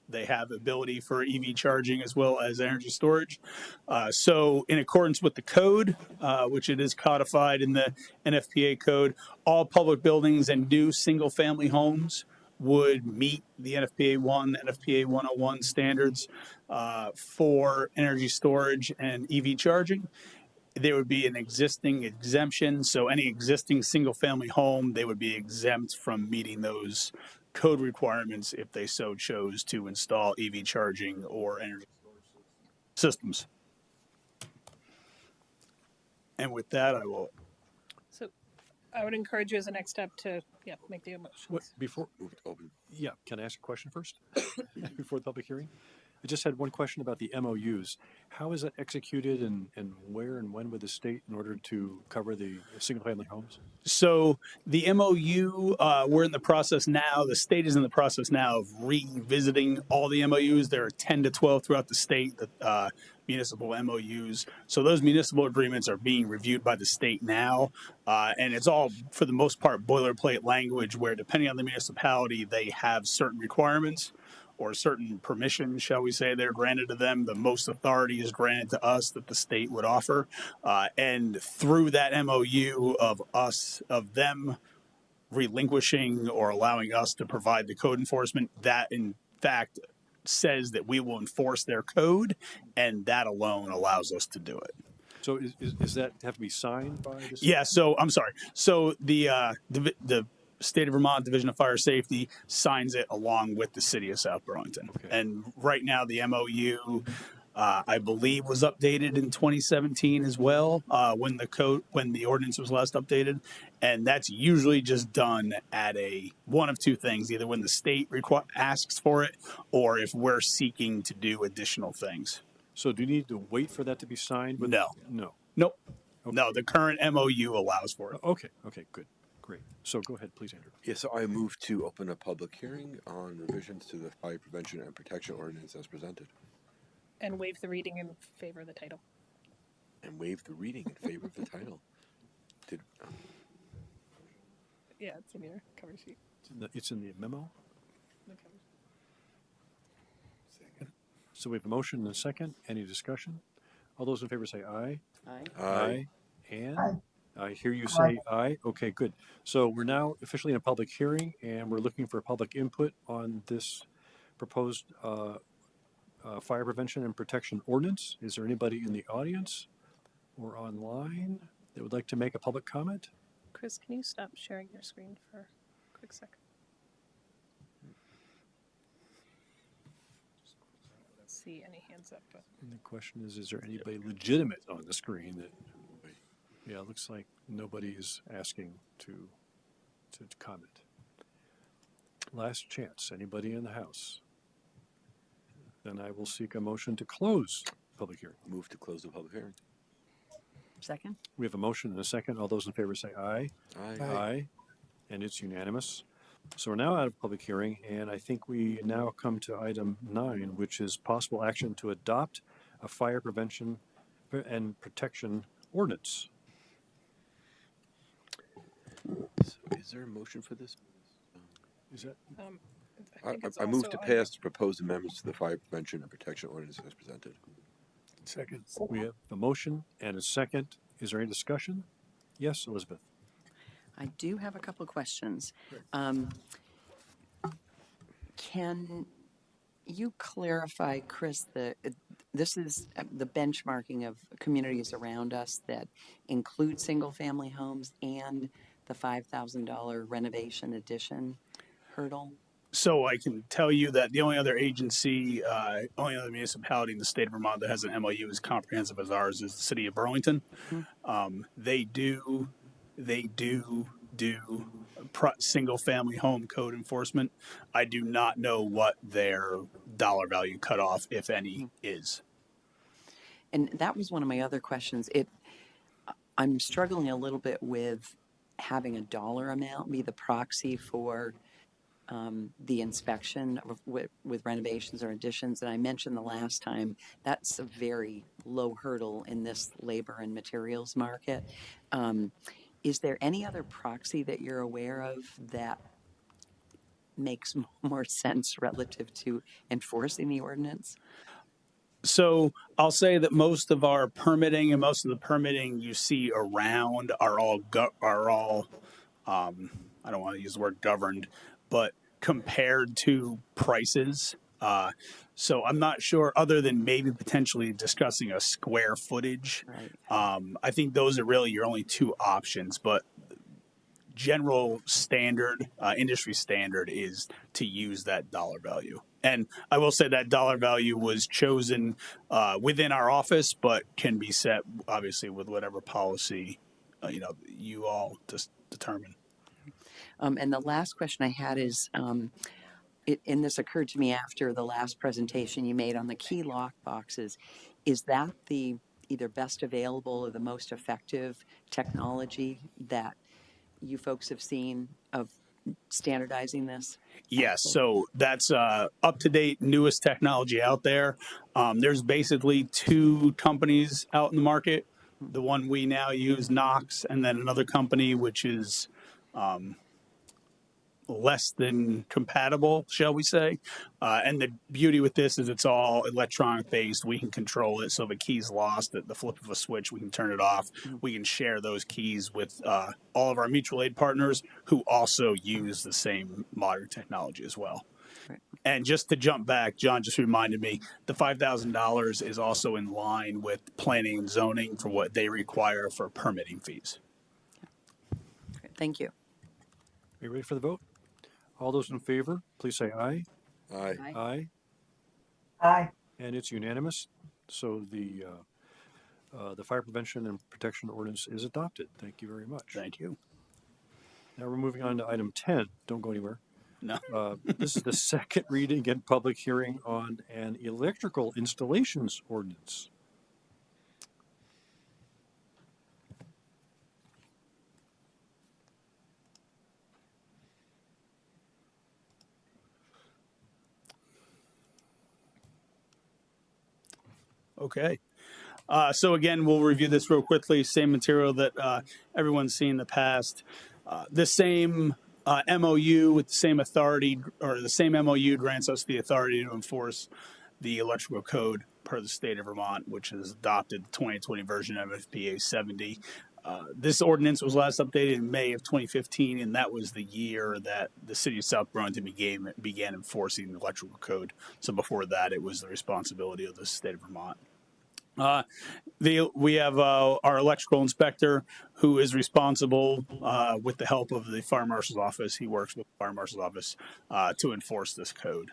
they have ability for EV charging as well as energy storage. So in accordance with the code, which it is codified in the NFPA code, all public buildings and new single family homes would meet the NFPA 101 standards for energy storage and EV charging. There would be an existing exemption. So any existing single family home, they would be exempt from meeting those code requirements if they so chose to install EV charging or energy systems. And with that, I will. So I would encourage you as a next step to, make the motions. What, before, Move to open. yeah, can I ask a question first before the public hearing? I just had one question about the MOUs. How is that executed and where and when with the state in order to cover the single-family homes? So the MOU, we're in the process now. The state is in the process now of revisiting all the MOUs. There are 10 to 12 throughout the state, municipal MOUs. So those municipal agreements are being reviewed by the state now. And it's all, for the most part, boilerplate language where, depending on the municipality, they have certain requirements or certain permissions, shall we say, they're granted to them. The most authority is granted to us that the state would offer. And through that MOU of them relinquishing or allowing us to provide the code enforcement, that in fact says that we will enforce their code, and that alone allows us to do it. So is that have to be signed by the state? Yeah, so I'm sorry. So the State of Vermont Division of Fire Safety signs it along with the City of South Burlington. Okay. And right now the MOU, I believe, was updated in 2017 as well, when the ordinance was last updated. And that's usually just done at one of two things, either when the state asks for it or if we're seeking to do additional things. So do you need to wait for that to be signed? No. Okay. No, the current MOU allows for it. Okay, good. Great. So go ahead, please, Andrew. Yeah, so I move to open a public hearing on revisions to the Fire Prevention and Protection Ordinance as presented. And waive the reading in favor of the title. And waive the reading in favor of the title. Yeah, it's in your cover sheet. It's in the memo. The cover sheet. Second. So we have a motion and a second. Any discussion? All those in favor say aye. Aye. And Aye. I hear you say aye. Okay, good. So we're now officially in a public hearing, and we're looking for public input on this proposed fire prevention and protection ordinance. Is there anybody in the audience or online that would like to make a public comment? Chris, can you stop sharing your screen for a quick second? See any hands up? But And the question is there anybody legitimate on the screen that? Yeah, it looks like nobody is asking to comment. Last chance. Anybody in the house? Then I will seek a motion to close public hearing. Move to close the public hearing. Second? We have a motion and a second. All those in favor say aye. Aye. Aye. And it's unanimous. So we're now out of public hearing, and I think we now come to item 9, which is possible action to adopt a fire prevention and protection ordinance. So is there a motion for this? Is that? I move to pass the proposed amendments to the Fire Prevention and Protection Ordinance as presented. Second. We have a motion and a second. Is there any discussion? Yes, Elizabeth. I do have a couple of questions. Can you clarify, Chris, this is the benchmarking of communities around us that include single-family homes and the $5,000 renovation addition hurdle? So I can tell you that the only other only other municipality in the state of Vermont that has an MOU as comprehensive as ours is the City of Burlington. Mm-hmm. They do single-family home code enforcement. I do not know what their dollar value cutoff, if any, is. And that was one of my other questions. I'm struggling a little bit with having a dollar amount be the proxy for the inspection with renovations or additions. And I mentioned the last time, that's a very low hurdle in this labor and materials market. Is there any other proxy that you're aware of that makes more sense relative to enforcing the ordinance? So I'll say that most of our permitting and most of the permitting you see around are all I don't want to use the word governed, but compared to prices. So I'm not sure, other than maybe potentially discussing a square footage. Right. I think those are really your only two options, but general standard, industry standard is to use that dollar value. And I will say that dollar value was chosen within our office, but can be set obviously with whatever policy you all just determine. And the last question I had is, and this occurred to me after the last presentation you made on the key lock boxes. Is that the either best available or the most effective technology that you folks have seen of standardizing this? Yes, so that's up-to-date, newest technology out there. There's basically two companies out in the market. The one we now use, Knox, and then another company which is less than compatible, shall we say. And the beauty with this is it's all electronic based. We can control it. So if a key's lost at the flip of a switch, we can turn it off. We can share those keys with all of our mutual aid partners who also use the same modern technology as well. Right. And just to jump back, John just reminded me, the $5,000 is also in line with planning and zoning for what they require for permitting fees. Great. Thank you. Are you ready for the vote? All those in favor, please say aye. Aye. Aye. Aye. And it's unanimous. So the fire prevention and protection ordinance is adopted. Thank you very much. Thank you. Now we're moving on to item 10. Don't go anywhere. No. This is the second reading and public hearing on an electrical installations ordinance. Okay. So again, we'll review this real quickly. Same material that everyone's seen in the past. The same MOU with the same authority, or the same MOU grants us the authority to enforce the electrical code per the state of Vermont, which has adopted the 2020 version of FPA 70. This ordinance was last updated in May of 2015, and that was the year that the city of South Burlington began enforcing the electrical code. So before that, it was the responsibility of the state of Vermont. We have our electrical inspector who is responsible with the help of the fire marshal's office. He works with the fire marshal's office to enforce this code.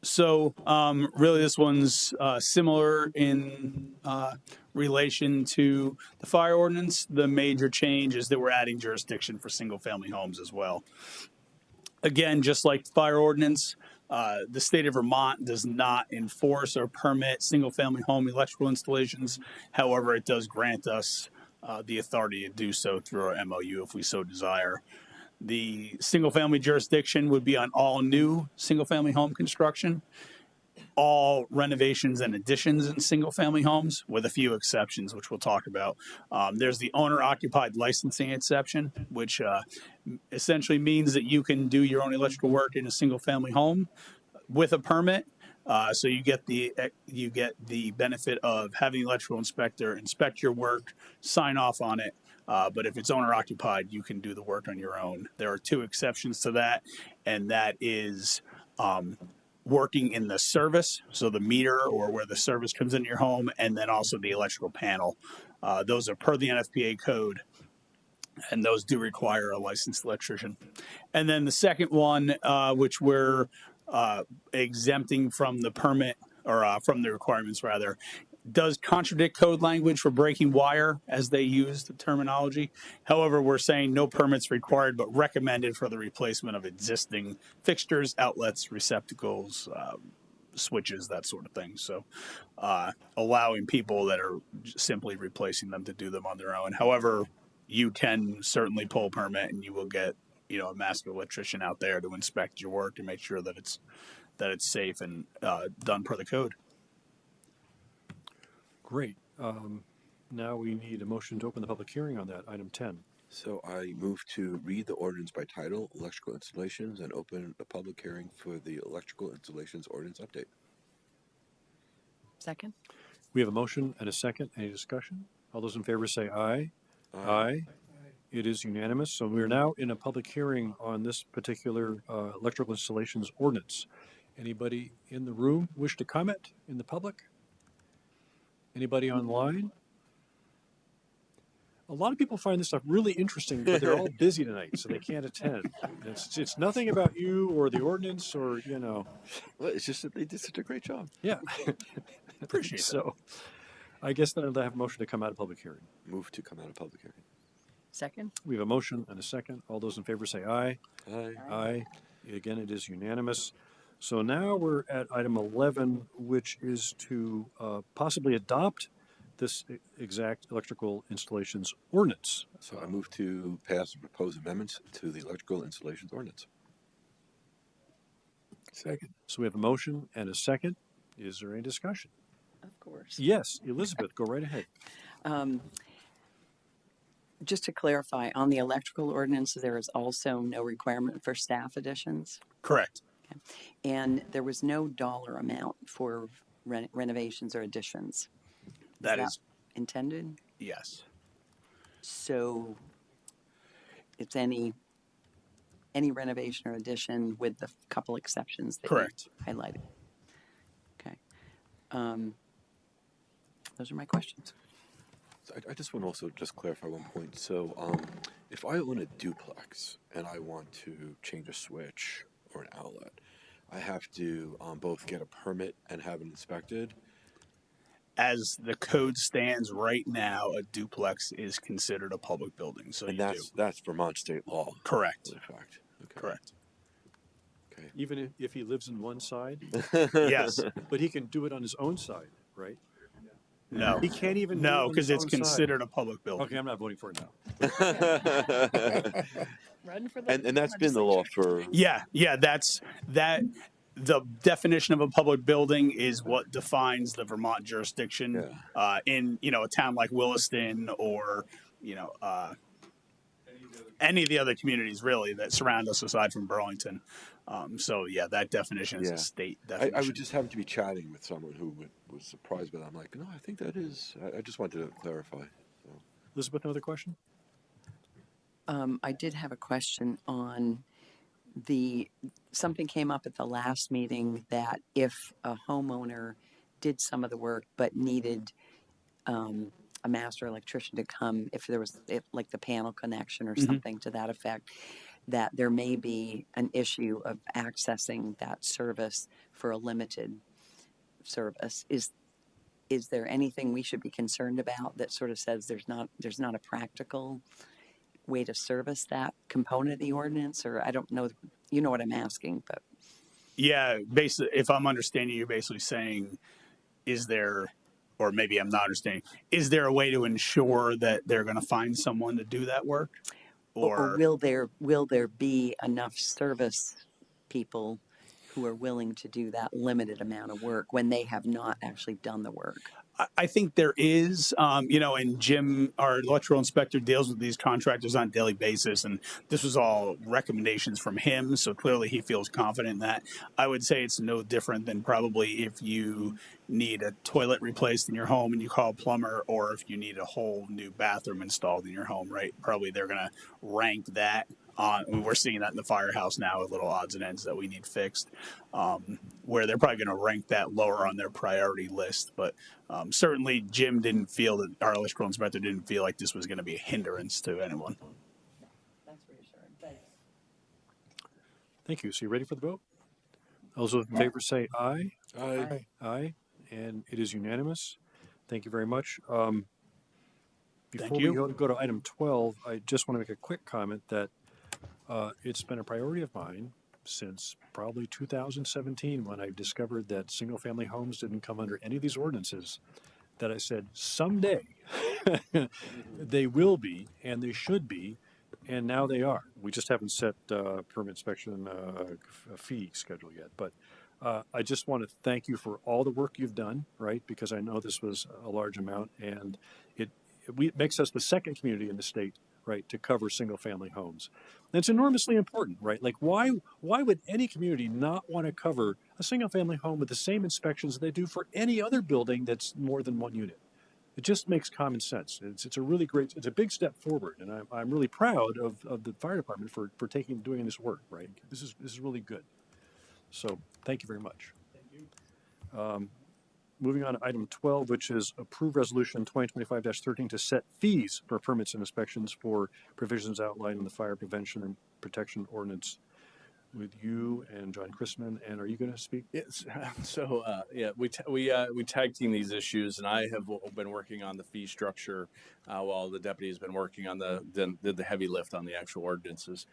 So really this one's similar in relation to the fire ordinance. The major change is that we're adding jurisdiction for single family homes as well. Again, just like the fire ordinance, the state of Vermont does not enforce or permit single-family home electrical installations. However, it does grant us the authority to do so through our MOU if we so desire. The single-family jurisdiction would be on all new single-family home construction, all renovations and additions in single-family homes, with a few exceptions, which we'll talk about. There's the owner-occupied licensing exception, which essentially means that you can do your own electrical work in a single-family home with a permit. So you get the benefit of having the electrical inspector inspect your work, sign off on it. But if it's owner occupied, you can do the work on your own. There are two exceptions to that, and that is working in the service, so the meter or where the service comes into your home, and then also the electrical panel. Those are per the NFPA code, and those do require a licensed electrician. And then the second one, which we're exempting from the permit, or from the requirements rather, does contradict code language for breaking wire as they use the terminology. However, we're saying no permits required, but recommended for the replacement of existing fixtures, outlets, receptacles, switches, that sort of thing. So allowing people that are simply replacing them to do them on their own. However, you can certainly pull a permit and you will get a master electrician out there to inspect your work and make sure that it's safe and done per the code. Great. Now we need a motion to open the public hearing on that, item 10. So I move to read the ordinance by title, electrical installations, and open a public hearing for the electrical installations ordinance update. Second? We have a motion and a second. Any discussion? All those in favor say aye. Aye. It is unanimous. So we are now in a public hearing on this particular electrical installations ordinance. Anybody in the room wish to comment in the public? Anybody online? A lot of people find this stuff really interesting, but they're all busy tonight, so they can't attend. It's nothing about you or the ordinance or, you know. Well, it's just that they did such a great job. Yeah. Appreciate it. So I guess then I'll have a motion to come out of public hearing. Move to come out of public hearing. Second? We have a motion and a second. All those in favor say aye. Aye. Aye. Again, it is unanimous. So now we're at item 11, which is to possibly adopt this exact electrical installations ordinance. So I move to pass the proposed amendments to the electrical installations ordinance. Second. So we have a motion and a second. Is there any discussion? Of course. Yes, Elizabeth, go right ahead. Just to clarify, on the electrical ordinance, there is also no requirement for staff additions. Correct. And there was no dollar amount for renovations or additions. That is intended? yes. So it's any renovation or addition with the couple exceptions that Correct. you highlighted. Okay. Those are my questions. So I just want to also just clarify one point. So if I own a duplex and I want to change a switch or an outlet, I have to both get a permit and have it inspected. As the code stands right now, a duplex is considered a public building. So And you that's Vermont state law. Correct. In fact. Okay. Correct. Okay. Even if he lives in one side, Yes. but he can do it on his own side, right? No. He can't even do it No, on because his it's own considered a public building. Okay, I'm not voting for it now. Run for the And that's been the law for Yeah. That's that. The definition of a public building is what defines the Vermont jurisdiction in a town like Williston or any of the other communities really that surround us aside from Burlington. So that definition is a state definition. I would just happen to be chatting with someone who was surprised by that. I'm like, no, I think that is. I just wanted to clarify. So. Elizabeth, another question? I did have a question on something came up at the last meeting that if a homeowner did some of the work but needed a master electrician to come, if like the panel connection or something to that effect, that there may be an issue of accessing that service for a limited service. Is there anything we should be concerned about that sort of says there's not a practical way to service that component of the ordinance? Or I don't know, you know what I'm asking, but. Yeah, basically, if I'm understanding, you're basically saying, is there, or maybe I'm not understanding, is there a way to ensure that they're going to find someone to do that work? Or will there be enough service people who are willing to do that limited amount of work when they have not actually done the work? I think there is, and Jim, our electrical inspector, deals with these contractors on a daily basis, and this was all recommendations from him, so clearly he feels confident in that. I would say it's no different than probably if you need a toilet replaced in your home and you call a plumber, or if you need a whole new bathroom installed in your home, right? Probably they're going to rank that on. We're seeing that in the firehouse now with little odds and ends that we need fixed, where they're probably going to rank that lower on their priority list. But certainly Jim didn't feel that, our electrical inspector didn't feel like this was going to be a hindrance to anyone. That's reassuring. Thanks. Thank you. So you ready for the vote? All those in favor say aye. Aye. Aye. And it is unanimous. Thank you very much. Before we you. go to item 12, I just want to make a quick comment that it's been a priority of mine since probably 2017 when I discovered that single-family homes didn't come under any of these ordinances, that I said someday they will be and they should be, and now they are. We just haven't set permit inspection fee schedule yet, but I just want to thank you for all the work you've done, right? Because I know this was a large amount, and it makes us the second community in the state, right, to cover single-family homes. And it's enormously important, right? Like, why would any community not want to cover a single-family home with the same inspections they do for any other building that's more than one unit? It just makes common sense. It's a really great, it's a big step forward, and I'm really proud of the fire department for doing this work, right? This is really good. So thank you very much. Moving on to item 12, which is approve resolution 2025-13 to set fees for permits and inspections for provisions outlined in the fire prevention and protection ordinance. With you and John Chrisman, and are you going to speak? Yes. So we tag team these issues, and I have been working on the fee structure while the deputy has been working on the heavy lift on the actual ordinances.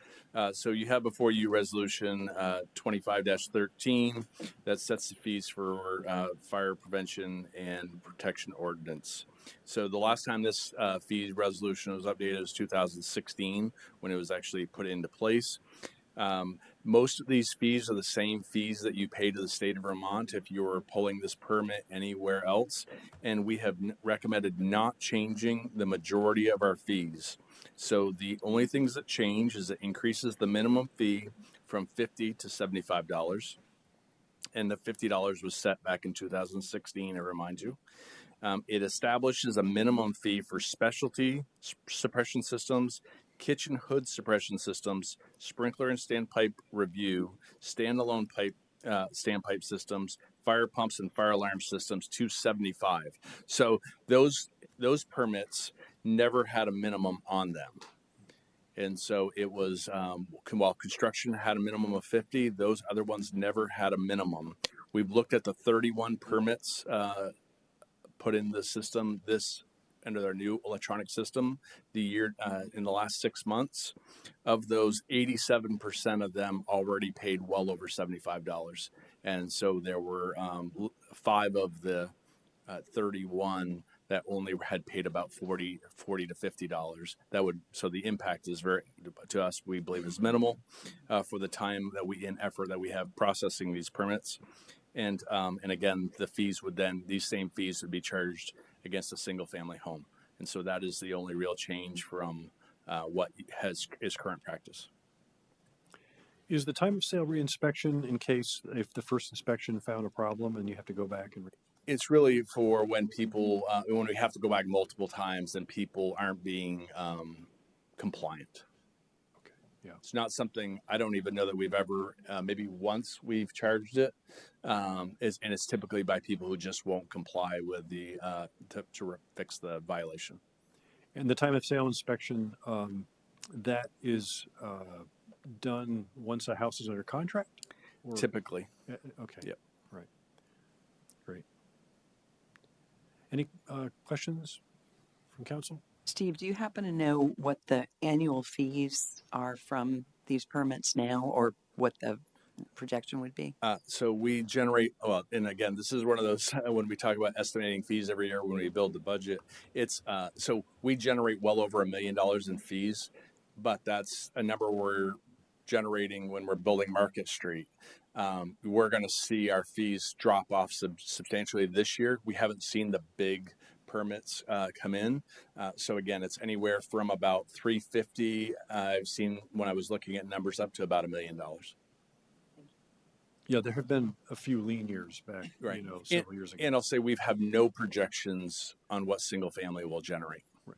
So you have before you resolution 25-13 that sets the fees for fire prevention and protection ordinance. So the last time this fee resolution was updated was 2016 when it was actually put into place. Most of these fees are the same fees that you pay to the state of Vermont if you were pulling this permit anywhere else, and we have recommended not changing the majority of our fees. So the only things that change is it increases the minimum fee from $50 to $75, and the $50 was set back in 2016, I remind you. It establishes a minimum fee for specialty suppression systems, kitchen hood suppression systems, sprinkler and standpipe review, standalone standpipe systems, fire pumps and fire alarm systems, $275. So those permits never had a minimum on them. And so it was, while construction had a minimum of 50, those other ones never had a minimum. We've looked at the 31 permits put in the system under their new electronic system in the last 6 months. Of those, 87% of them already paid well over $75. And so there were 5 of the 31 that only had paid about $40 to $50. So the impact is to us, we believe, is minimal for the time and effort that we have processing these permits. And again, these same fees would be charged against a single family home. And so that is the only real change from what is current practice. Is the time of sale reinspection in case if the first inspection found a problem and you have to go back and It's really for when we have to go back multiple times and people aren't being compliant. Okay, yeah. It's not something, I don't even know that we've ever, maybe once we've charged it, and it's typically by people who just won't comply with to fix the violation. And the time of sale inspection, that is done once a house is under contract? Or? Typically. Okay. Yep. Right. Great. Any questions from council? Steve, do you happen to know what the annual fees are from these permits now, or what the projection would be? So we generate, and again, this is one of those, when we talk about estimating fees every year when we build the budget, it's, so we generate well over $1 million in fees, but that's a number we're generating when we're building Market Street. We're going to see our fees drop off substantially this year. We haven't seen the big permits come in. So again, it's anywhere from about $350. I've seen when I was looking at numbers up to about $1 million. Yeah, there have been a few lean years back, right. Several years ago. And I'll say we have no projections on what single family will generate. Right.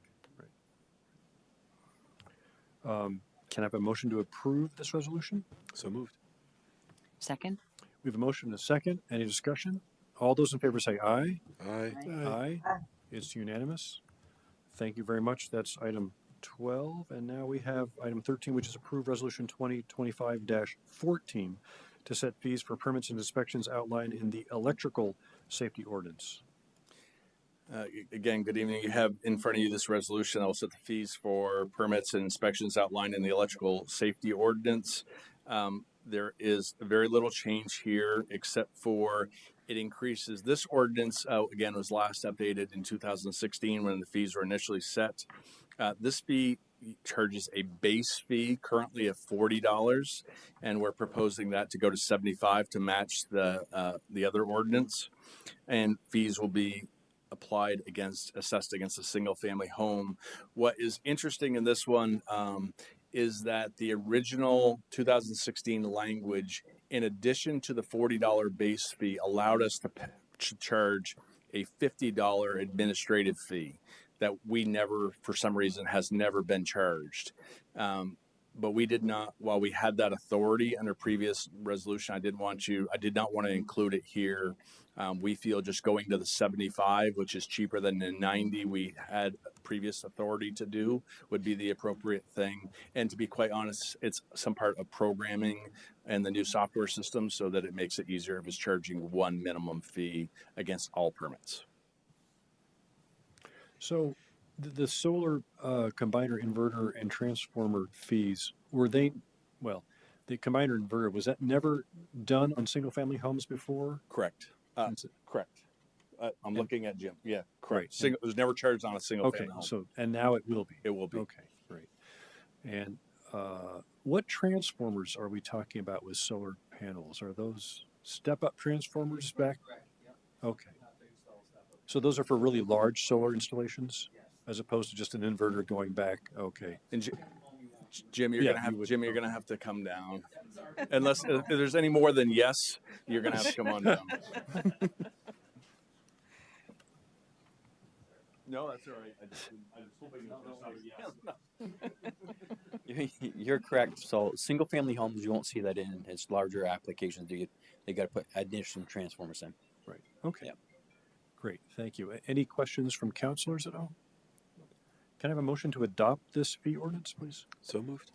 Can I have a motion to approve this resolution? So moved. Second? We have a motion and a second. Any discussion? All those in favor say aye. Aye. Aye. It's unanimous. Thank you very much. That's item 12. And now we have item 13, which is approved resolution 2025-14 to set fees for permits and inspections outlined in the electrical safety ordinance. Again, good evening. You have in front of you this resolution that will set the fees for permits and inspections outlined in the electrical safety ordinance. There is very little change here except for it increases. This ordinance, again, was last updated in 2016 when the fees were initially set. This fee charges a base fee currently of $40, and we're proposing that to go to $75 to match the other ordinance. And fees will be assessed against a single family home. What is interesting in this one is that the original 2016 language, in addition to the $40 base fee, allowed us to charge a $50 administrative fee that we never, for some reason, has never been charged. But we did not, while we had that authority under previous resolution, I did not want to include it here. We feel just going to the 75, which is cheaper than the 90 we had previous authority to do, would be the appropriate thing. And to be quite honest, it's some part of programming and the new software system so that it makes it easier if it's charging one minimum fee against all permits. So the solar combiner, inverter, and transformer fees, the combiner inverter, was that never done on single-family homes before? Correct. Correct. I'm looking at Jim. Yeah, correct. It was never charged on a single family home. And now it will be. It will be. Okay, great. And what transformers are we talking about with solar panels? Are those step-up transformers back? Okay. So those are for really large solar installations, as opposed to just an inverter going back. Okay. And Jim, you're gonna have to come down. Unless if there's any more than yes, you're gonna have to come on down. No, that's all right. I just hoping yes. You're correct. So single-family homes, you won't see that in. It's larger applications. They got to put additional transformers in. Right. Okay. Yep. Great. Thank you. Any questions from councilors at all? Can I have a motion to adopt this fee ordinance, please? So moved.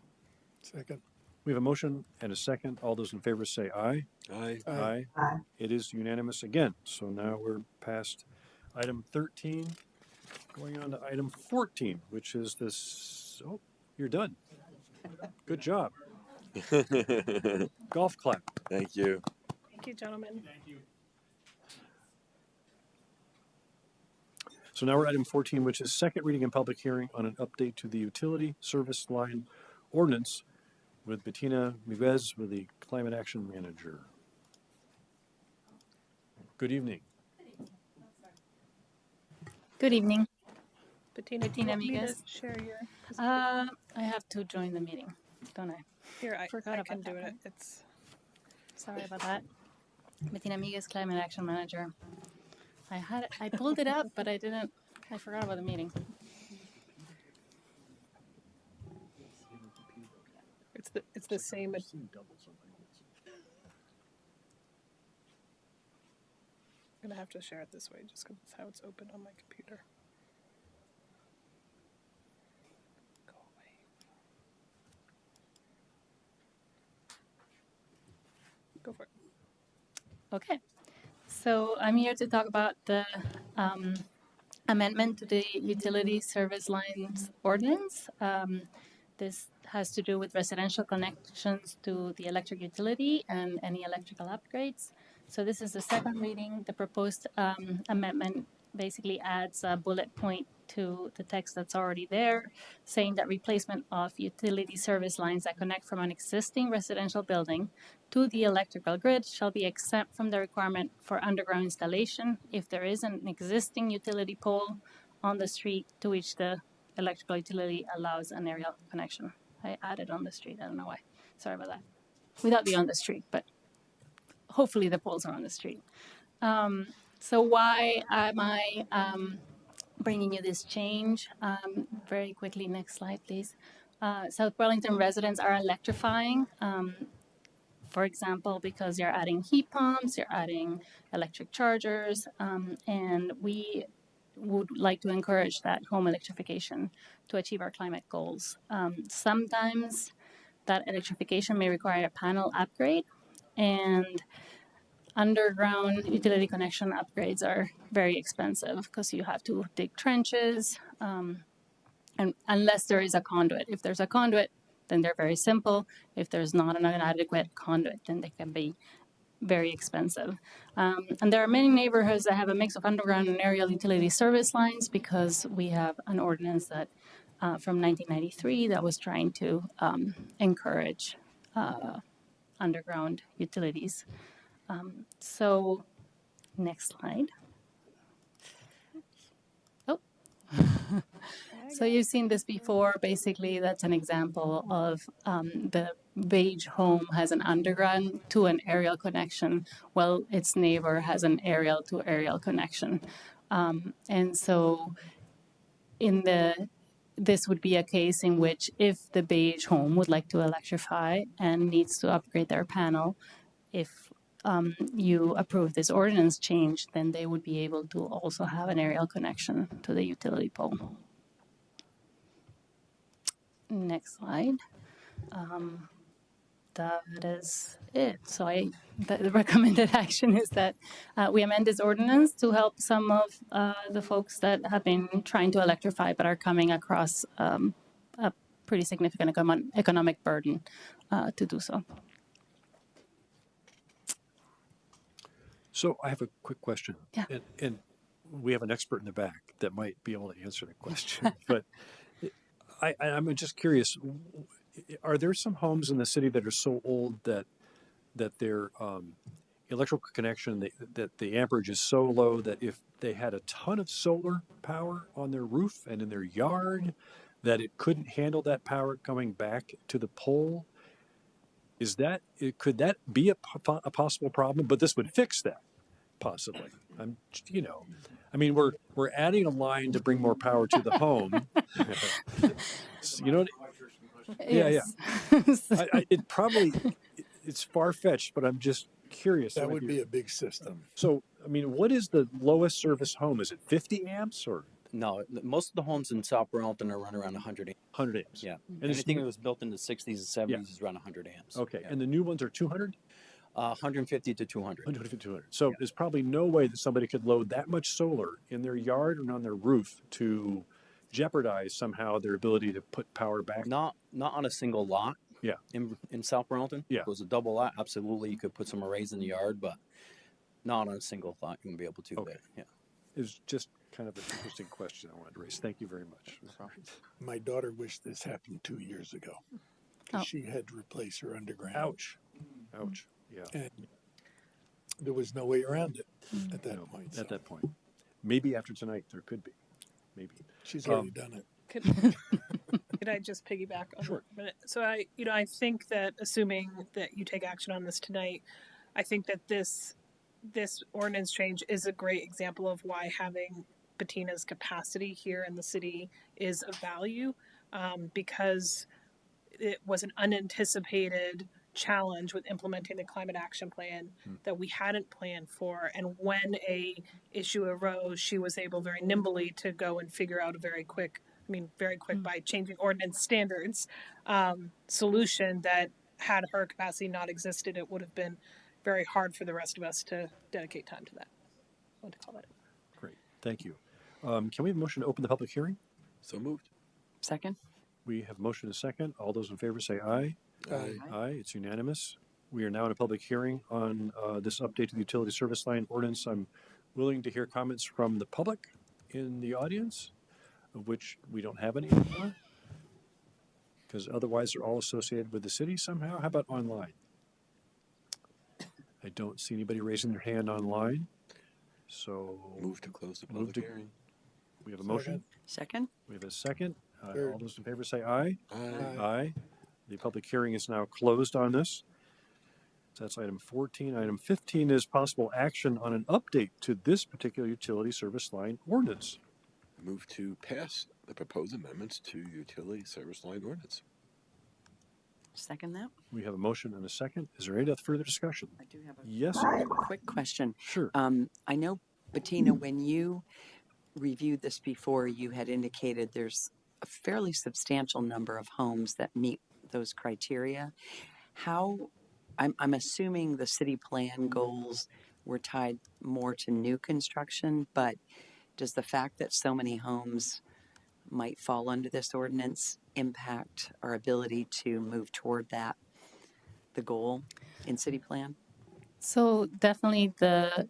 Second. We have a motion and a second. All those in favor say aye. Aye. Aye. Aye. It is unanimous again. So now we're past item 13, going on to item 14, which is this. Oh, you're done. Good job. Golf clap. Thank you. Thank you, gentlemen. So now we're at item 14, which is second reading and public hearing on an update to the utility service line ordinance with Bettina Miguez, with the Climate Action Manager. Good evening. Good evening. Bettina, Bettina do you want me to Miguez. share your. I have to join the meeting, don't I? Here, I Forgot can about do that it. one. It's Sorry about that. Bettina Miguez, Climate Action Manager. I pulled it up, but I forgot about the meeting. it's the same. I'm gonna have to share it this way just because it's how it's open on my computer. Go away. Go for it. Okay. So I'm here to talk about the amendment to the utility service lines ordinance. This has to do with residential connections to the electric utility and any electrical upgrades. So this is the second reading. The proposed amendment basically adds a bullet point to the text that's already there, saying that replacement of utility service lines that connect from an existing residential building to the electrical grid shall be exempt from the requirement for underground installation if there is an existing utility pole on the street to which the electrical utility allows an aerial connection. I added on the street. I don't know why. Sorry about that. Without the on the street, but hopefully the poles are on the street. So why am I bringing you this change? Very quickly, next slide, please. South Burlington residents are electrifying. For example, because you're adding heat pumps, you're adding electric chargers, and we would like to encourage that home electrification to achieve our climate goals. Sometimes that electrification may require a panel upgrade, and underground utility connection upgrades are very expensive because you have to dig trenches, and unless there is a conduit. If there's a conduit, then they're very simple. If there's not an adequate conduit, then they can be very expensive. And there are many neighborhoods that have a mix of underground and aerial utility service lines because we have an ordinance that from 1993 that was trying to encourage underground utilities. So next slide. So you've seen this before. Basically, that's an example of the beige home has an underground to an aerial connection, while its neighbor has an aerial to aerial connection. And so this would be a case in which if the beige home would like to electrify and needs to upgrade their panel, if you approve this ordinance change, then they would be able to also have an aerial connection to the utility pole. Next slide. That is it. So the recommended action is that we amend this ordinance to help some of the folks that have been trying to electrify but are coming across a pretty significant economic burden to do so. So I have a quick question. Yeah. And we have an expert in the back that might be able to answer the question. But I'm just curious, are there some homes in the city that are so old that their electrical connection, that the amperage is so low that if they had a ton of solar power on their roof and in their yard, that it couldn't handle that power coming back to the pole? Could that be a possible problem? But this would fix that, possibly. We're adding a line to bring more power to the home. You know, Yes. It's far-fetched, but I'm just curious. That would be a big system. So, what is the lowest service home? Is it 50 amps or? No, most of the homes in South Burlington are run around 100 amps. 100 amps. Yeah. And anything that was built in the 60s and 70s is around 100 amps. Okay. Yeah. And the new ones are 200? 150 to 200. 150 to 200. So there's probably no way that somebody could load that much solar in their yard or on their roof to jeopardize somehow their ability to put power back. Not on a single lot. Yeah. In South Burlington. Yeah. If it was a double lot, absolutely you could put some arrays in the yard, but not on a single lot you wouldn't be able to. Okay. But, yeah. It was just kind of an interesting question I wanted to raise. Thank you very much. My daughter wished this happened 2 years ago. 'Cause she had to replace her underground. Ouch. Ouch. Yeah. And there was no way around it at that point. At that point. Maybe after tonight there could be. Maybe. She's already done it. Could I just piggyback on Sure. a minute? So I think that assuming that you take action on this tonight, I think that this ordinance change is a great example of why having Bettina's capacity here in the city is of value, because it was an unanticipated challenge with implementing the climate action plan that we hadn't planned for. And when a issue arose, she was able very nimbly to go and figure out a very quick by changing ordinance standards, solution that had her capacity not existed, it would have been very hard for the rest of us to dedicate time to that. I want to call that. Great. Thank you. Can we have a motion to open the public hearing? So moved. Second? We have a motion and a second. All those in favor say aye. Aye. Aye. It's unanimous. We are now in a public hearing on this update to the utility service line ordinance. I'm willing to hear comments from the public in the audience, of which we don't have any anymore, because otherwise they're all associated with the city somehow. How about online? I don't see anybody raising their hand online. So Move to close the public hearing. we have a motion. Second? We have a second. Third. All those in favor say aye. Aye. Aye. The public hearing is now closed on this. So that's item 14. Item 15 is possible action on an update to this particular utility service line ordinance. Move to pass the proposed amendments to utility service line ordinance. Second that? We have a motion and a second. Is there any further discussion? I do have a Yes. quick question. Sure. I know, Bettina, when you reviewed this before, you had indicated there's a fairly substantial number of homes that meet those criteria. I'm assuming the city plan goals were tied more to new construction, but does the fact that so many homes might fall under this ordinance impact our ability to move toward the goal in city plan? So definitely the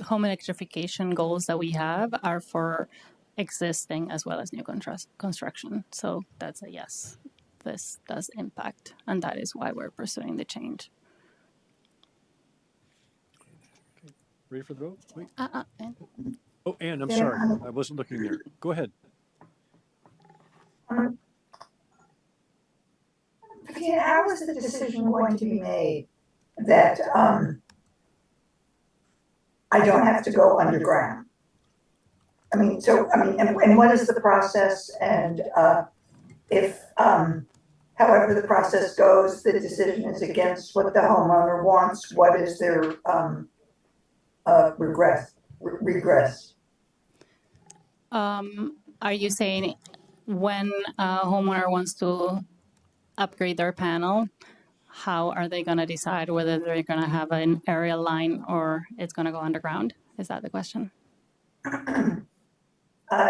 home electrification goals that we have are for existing as well as new construction. So that's a yes. This does impact, and that is why we're pursuing the change. Ready for the vote? Wait. And Oh, Ann, I'm sorry. I wasn't looking there. Go ahead. how is the decision going to be made that I don't have to go underground? I mean, and what is the process? And if, however the process goes, the decision is against what the homeowner wants, what is their regress? Are you saying when a homeowner wants to upgrade their panel, how are they going to decide whether they're going to have an aerial line or it's going to go underground? Is that the question?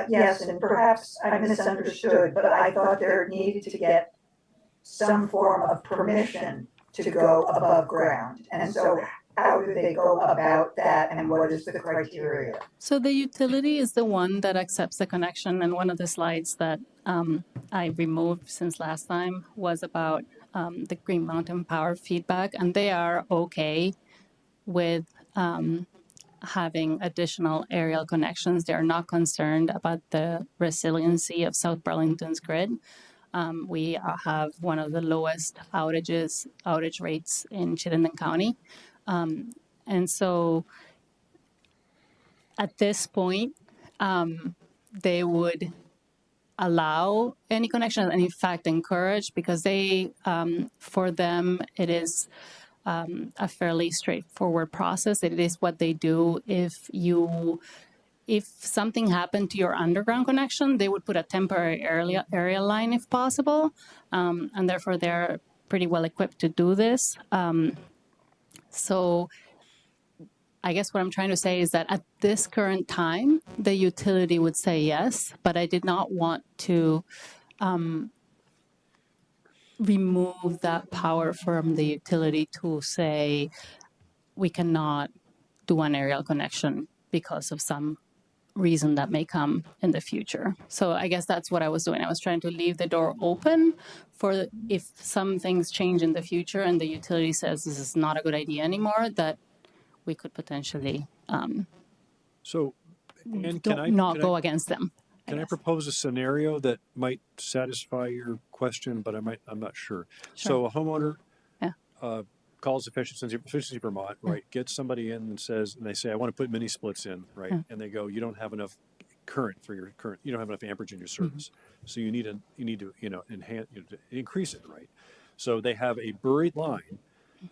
Yes, and perhaps I misunderstood, but I thought there needed to get some form of permission to go above ground. And so how do they go about that, and what is the criteria? So the utility is the one that accepts the connection, and one of the slides that I removed since last time was about the Green Mountain Power feedback, and they are okay with having additional aerial connections. They're not concerned about the resiliency of South Burlington's grid. We have one of the lowest outage rates in Chittenden County. And so at this point, they would allow any connection, and in fact encourage, because they, for them, it is a fairly straightforward process. It is what they do. If something happened to your underground connection, they would put a temporary aerial line if possible, and therefore they're pretty well equipped to do this. So I guess what I'm trying to say is that at this current time, the utility would say yes, but I did not want to remove that power from the utility to say we cannot do an aerial connection because of some reason that may come in the future. So I guess that's what I was doing. I was trying to leave the door open for if some things change in the future and the utility says this is not a good idea anymore, that we could potentially So, and go against them. Can I propose a scenario that might satisfy your question, but I'm not sure. So a homeowner calls Efficiency Vermont, right? Gets somebody in and they say, I want to put mini splits in, right? And they go, you don't have enough current for your current, you don't have enough amperage in your service. So you need to, enhance, to increase it, right? So they have a buried line.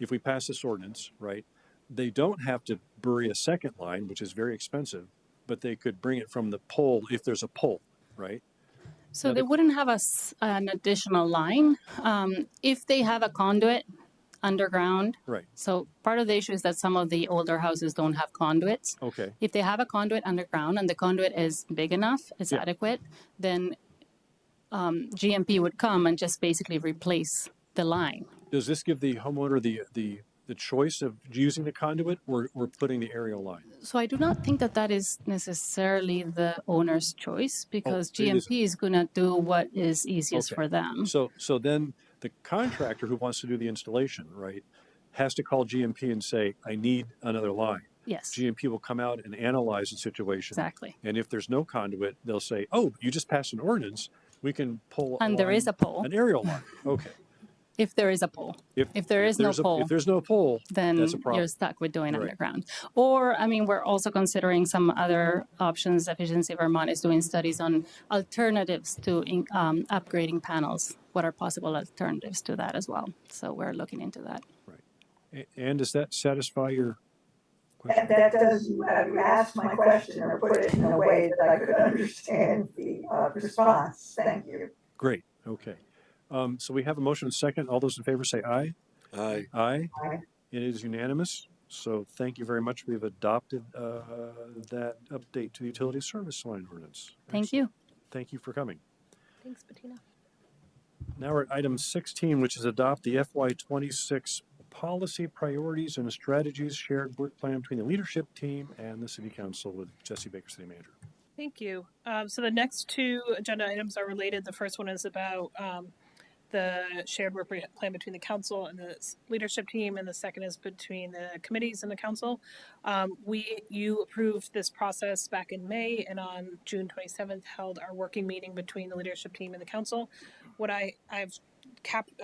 If we pass this ordinance, right, they don't have to bury a second line, which is very expensive, but they could bring it from the pole if there's a pole, right? So they wouldn't have an additional line. If they have a conduit underground. Right. So part of the issue is that some of the older houses don't have conduits. Okay. If they have a conduit underground and the conduit is big enough, it's adequate, then GMP would come and just basically replace the line. Does this give the homeowner the choice of using the conduit or putting the aerial line? So I do not think that is necessarily the owner's choice, because GMP is going to do what is easiest for them. So then the contractor who wants to do the installation, right, has to call GMP and say, I need another line. Yes. GMP will come out and analyze the situation. Exactly. And if there's no conduit, they'll say, oh, you just passed an ordinance. We can pull there is a pole. An aerial line. Okay. If there is a pole. If there's no pole, then that's a problem. You're stuck with doing underground. Or, we're also considering some other options. Efficiency Vermont is doing studies on alternatives to upgrading panels. What are possible alternatives to that as well? So we're looking into that. Right. And does that satisfy your question? That does, you asked my question or put it in a way that I could understand the response. Thank you. Great. Okay. So we have a motion and second. All those in favor say aye. Aye. Aye. Aye. It is unanimous. So thank you very much. We've adopted that update to the utility service line ordinance. Thank you. Thank you for coming. Thanks, Bettina. Now we're at item 16, which is adopt the FY26 policy priorities and strategies shared work plan between the leadership team and the city council with Jesse Baker, city manager. Thank you. So the next two agenda items are related. The first one is about the shared work plan between the council and the leadership team, and the second is between the committees and the council. You approved this process back in May, and on June 27th held our working meeting between the leadership team and the council. What I've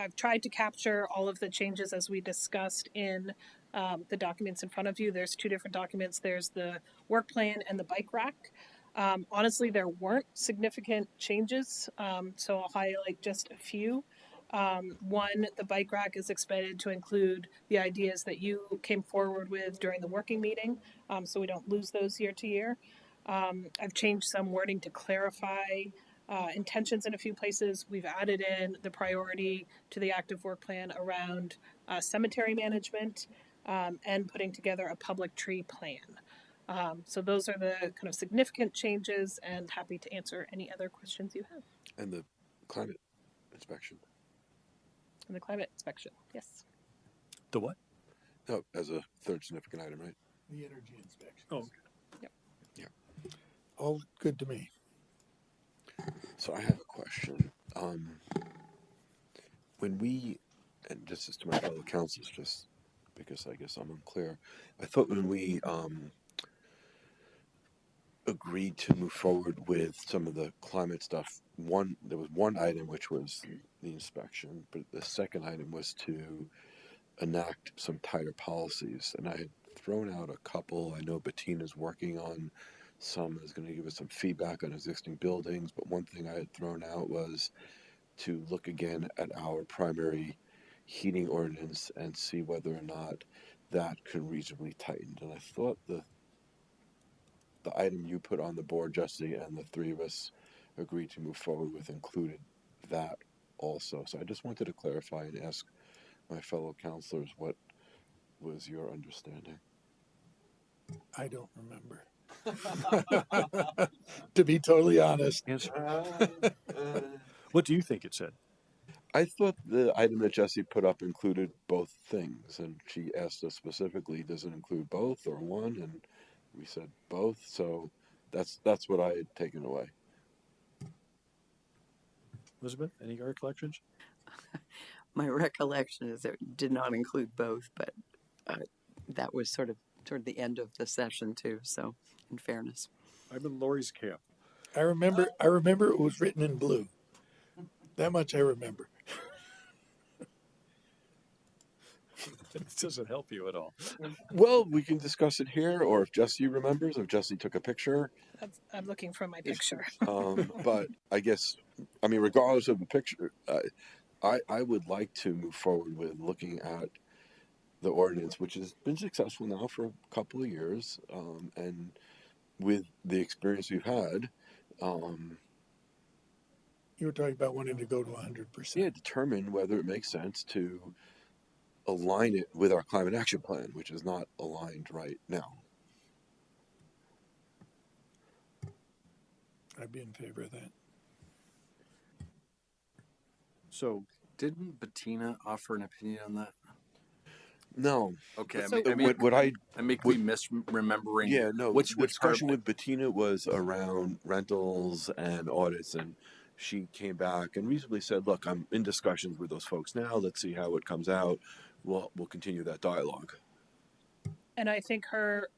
I've tried to capture all of the changes as we discussed in the documents in front of you. There's two different documents. There's the work plan and the bike rack. Honestly, there weren't significant changes, so I'll highlight just a few. One, the bike rack is expected to include the ideas that you came forward with during the working meeting, so we don't lose those year to year. I've changed some wording to clarify intentions in a few places. We've added in the priority to the active work plan around cemetery management and putting together a public tree plan. So those are the kind of significant changes, and happy to answer any other questions you have. And the climate inspection. And the climate inspection, yes. The what? No, as a third significant item, right? The energy inspection. Oh, Yep. Yeah. All good to me. So I have a question. When we, and this is to my fellow councilors, just because I guess I'm unclear, I thought when we agreed to move forward with some of the climate stuff, there was one item which was the inspection, but the second item was to enact some tighter policies. And I had thrown out a couple. I know Bettina's working on some, is going to give us some feedback on existing buildings, but one thing I had thrown out was to look again at our primary heating ordinance and see whether or not that could reasonably tighten. And I thought the item you put on the board, Jesse, and the three of us agreed to move forward with included that also. So I just wanted to clarify and ask my fellow councilors, what was your understanding? I don't remember. To be totally honest. Yes. What do you think it said? I thought the item that Jesse put up included both things, and she asked us specifically, does it include both or one? And we said both, so that's what I had taken away. Elizabeth, any recollections? My recollection is it did not include both, but that was sort of toward the end of the session too. So, in fairness, I'm in Lori's camp. I remember it was written in blue. That much I remember. It doesn't help you at all. Well, we can discuss it here, or if Jesse remembers, if Jesse took a picture. I'm looking for my picture. But I guess, I mean, regardless of the picture, I would like to move forward with looking at the ordinance, which has been successful now for a couple of years, and with the experience we've had. You were talking about wanting to go to 100%. Yeah, determine whether it makes sense to align it with our climate action plan, which is not aligned right now. I'd be in favor of that. So, didn't Bettina offer an opinion on that? No. Okay, So, I may be misremembering. Yeah, no. Which discussion with Bettina was around rentals and audits, and she came back and reasonably said, "Look, I'm in discussions with those folks now. Let's see how it comes out. We'll continue that dialogue." And I think her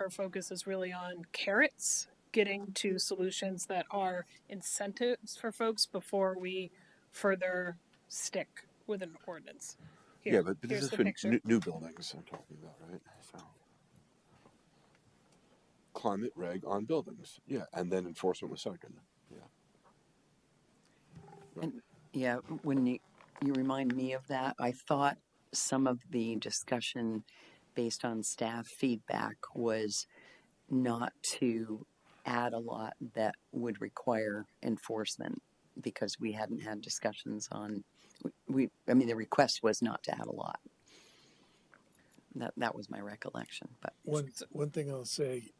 focus is really on carrots, getting to solutions that are incentives for folks before we further stick with an ordinance. Here, but this is the for picture. new buildings I'm talking about, right? So, climate reg on buildings, and then enforcement was second. and yeah, when you remind me of that, I thought some of the discussion based on staff feedback was not to add a lot that would require enforcement, because we hadn't had discussions on the request was not to add a lot. That was my recollection. But one thing I'll say,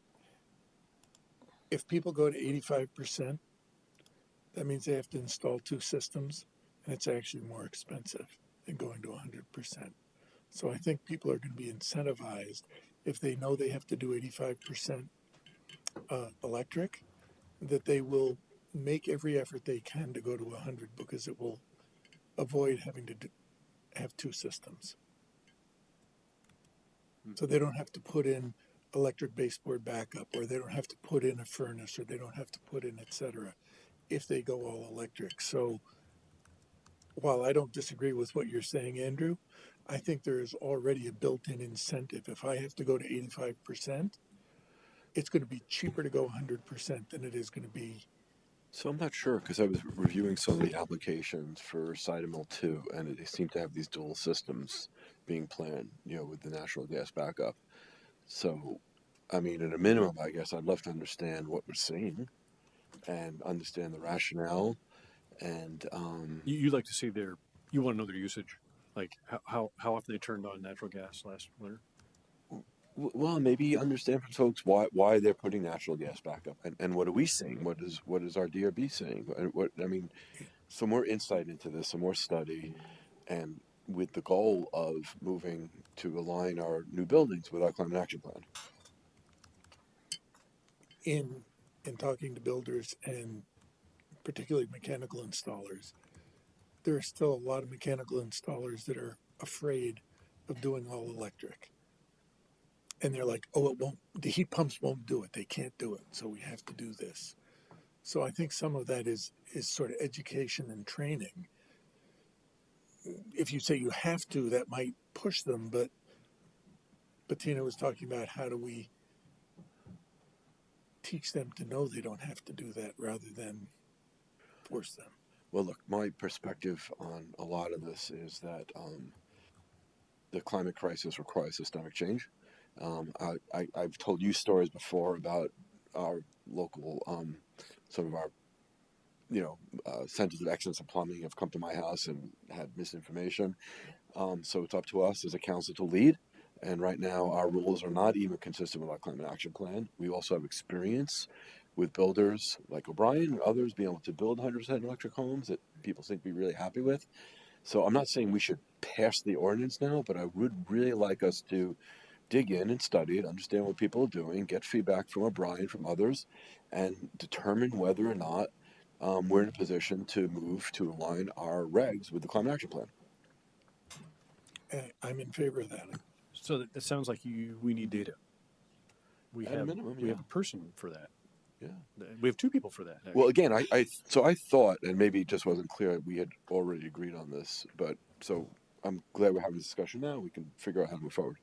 if people go to 85%, that means they have to install 2 systems, and it's actually more expensive than going to 100%. So I think people are going to be incentivized if they know they have to do 85% electric, that they will make every effort they can to go to 100, because it will avoid having to have 2 systems. So they don't have to put in electric baseboard backup, or they don't have to put in a furnace, or they don't have to put in, etc., if they go all electric. So while I don't disagree with what you're saying, Andrew, I think there is already a built-in incentive. If I have to go to 85%, it's going to be cheaper to go 100% than it is going to be. So I'm not sure because I was reviewing some of the applications for Cytomel 2, and they seem to have these dual systems being planned, with the natural gas backup. So, I mean, at a minimum, I guess I'd love to understand what we're seeing and understand the rationale. And You like to see you want to know their usage, like how often they turned on natural gas last winter. well, maybe understand from folks why they're putting natural gas back up, and what are we seeing? What is our DRB saying? Some more insight into this, some more study, and with the goal of moving to align our new buildings with our climate action plan. In talking to builders and particularly mechanical installers, there are still a lot of mechanical installers that are afraid of doing all electric. And they're like, oh, the heat pumps won't do it. They can't do it. So we have to do this. So I think some of that is sort of education and training. If you say you have to, that might push them. But Tina was talking about how do we teach them to know they don't have to do that rather than force them. Well, look, my perspective on a lot of this is that the climate crisis requires systemic change. I've told you stories before about our local, some of our, centers of excellence in plumbing have come to my house and had misinformation. So it's up to us as a council to lead. And right now, our rules are not even consistent with our climate action plan. We also have experience with builders like O'Brien and others being able to build 100% electric homes that people seem to be really happy with. So I'm not saying we should pass the ordinance now, but I would really like us to dig in and study it, understand what people are doing, get feedback from O'Brien, from others, and determine whether or not we're in a position to move to align our regs with the climate action plan. I'm in favor of that. So it sounds like we need data. We At a have minimum, we yeah. have a person for that. Yeah. We have two people for that. Actually. Well, again, I thought, and maybe it just wasn't clear, we had already agreed on this, but so I'm glad we're having this discussion now. We can figure out how to move forward.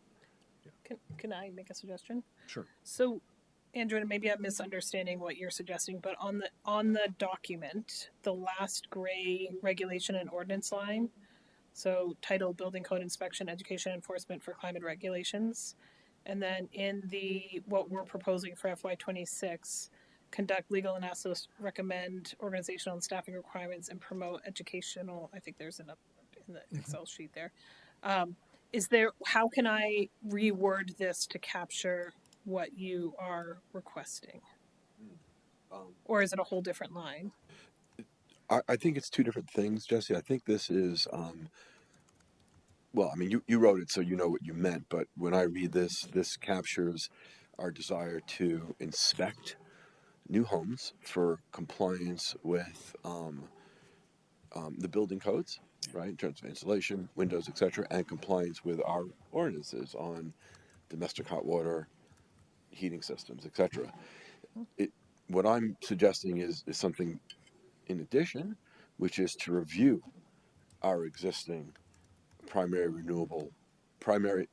Can I make a suggestion? Sure. So, Andrew, and maybe I'm misunderstanding what you're suggesting, but on the document, the last gray regulation and ordinance line, so title Building Code Inspection, Education Enforcement for Climate Regulations, and then in what we're proposing for FY26, conduct legal analysis, recommend organizational and staffing requirements, and promote educational. I think there's in the Excel sheet there. How can I reword this to capture what you are requesting? Or is it a whole different line? I think it's two different things, Jesse. I think this is, well, I mean, you wrote it, so you know what you meant, but when I read this captures our desire to inspect new homes for compliance with the building codes, right, in terms of insulation, windows, etc., and compliance with our ordinances on domestic hot water, heating systems, etc. What I'm suggesting is something in addition, which is to review our existing renewable primary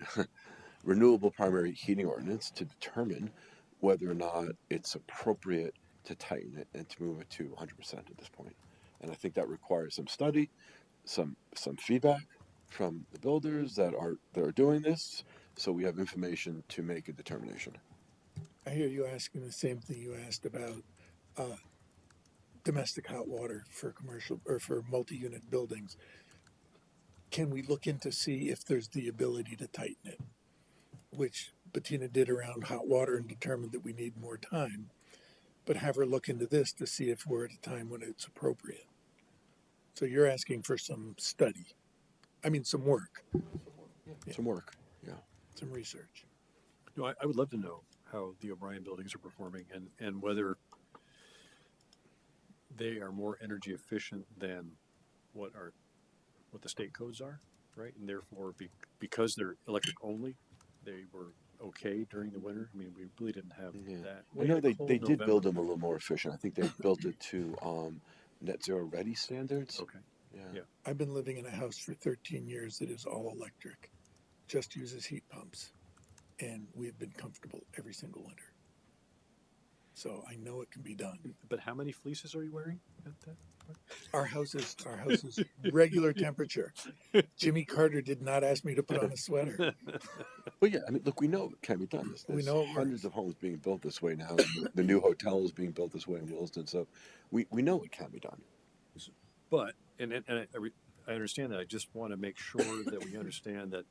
heating ordinance to determine whether or not it's appropriate to tighten it and to move it to 100% at this point. And I think that requires some study, some feedback from the builders that are doing this, so we have information to make a determination. I hear you asking the same thing you asked about domestic hot water for commercial or for multi-unit buildings. Can we look into see if there's the ability to tighten it, which Bettina did around hot water and determined that we need more time, but have her look into this to see if we're at a time when it's appropriate. So you're asking for some study. Some work. Yeah. Some work, yeah. Some research. I would love to know how the O'Brien buildings are performing and whether they are more energy efficient than what the state codes are, right? And therefore, because they're electric only, they were okay during the winter. I mean, we really didn't have that. I know they did build them a little more efficient. I think they built it to net zero ready standards. Okay. Yeah. I've been living in a house for 13 years that is all electric, just uses heat pumps, and we've been comfortable every single winter. So I know it can be done. But how many fleeces are you wearing at that point? Our house is regular temperature. Jimmy Carter did not ask me to put on a sweater. Well, yeah, I mean, look, we know it can be done. There's We know it hundreds works. of homes being built this way now. The new hotel is being built this way in Williston, so we know it can be done. But, I understand that. I just want to make sure that we understand that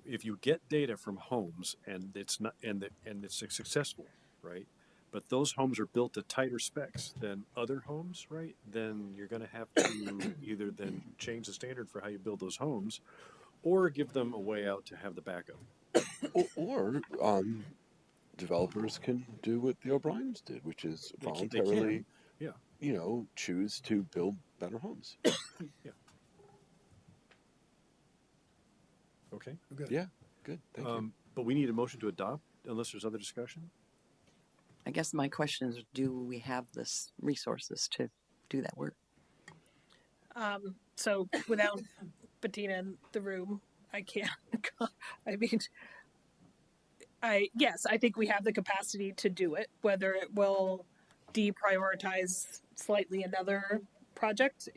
if you get data from homes and it's not, and it's successful, right? But those homes are built to tighter specs than other homes, right? Then you're going to have to either then change the standard for how you build those homes, or give them a way out to have the backup. Or developers can do what the O'Briens did, which is They can. voluntarily, Yeah. Choose to build better homes. Yeah. Okay. Good. Yeah, good. Thank you. But we need a motion to adopt unless there's other discussion. I guess my question is, do we have the resources to do that work? So without Bettina in the room, I can't. I mean, yes, I think we have the capacity to do it. Whether it will deprioritize slightly another project,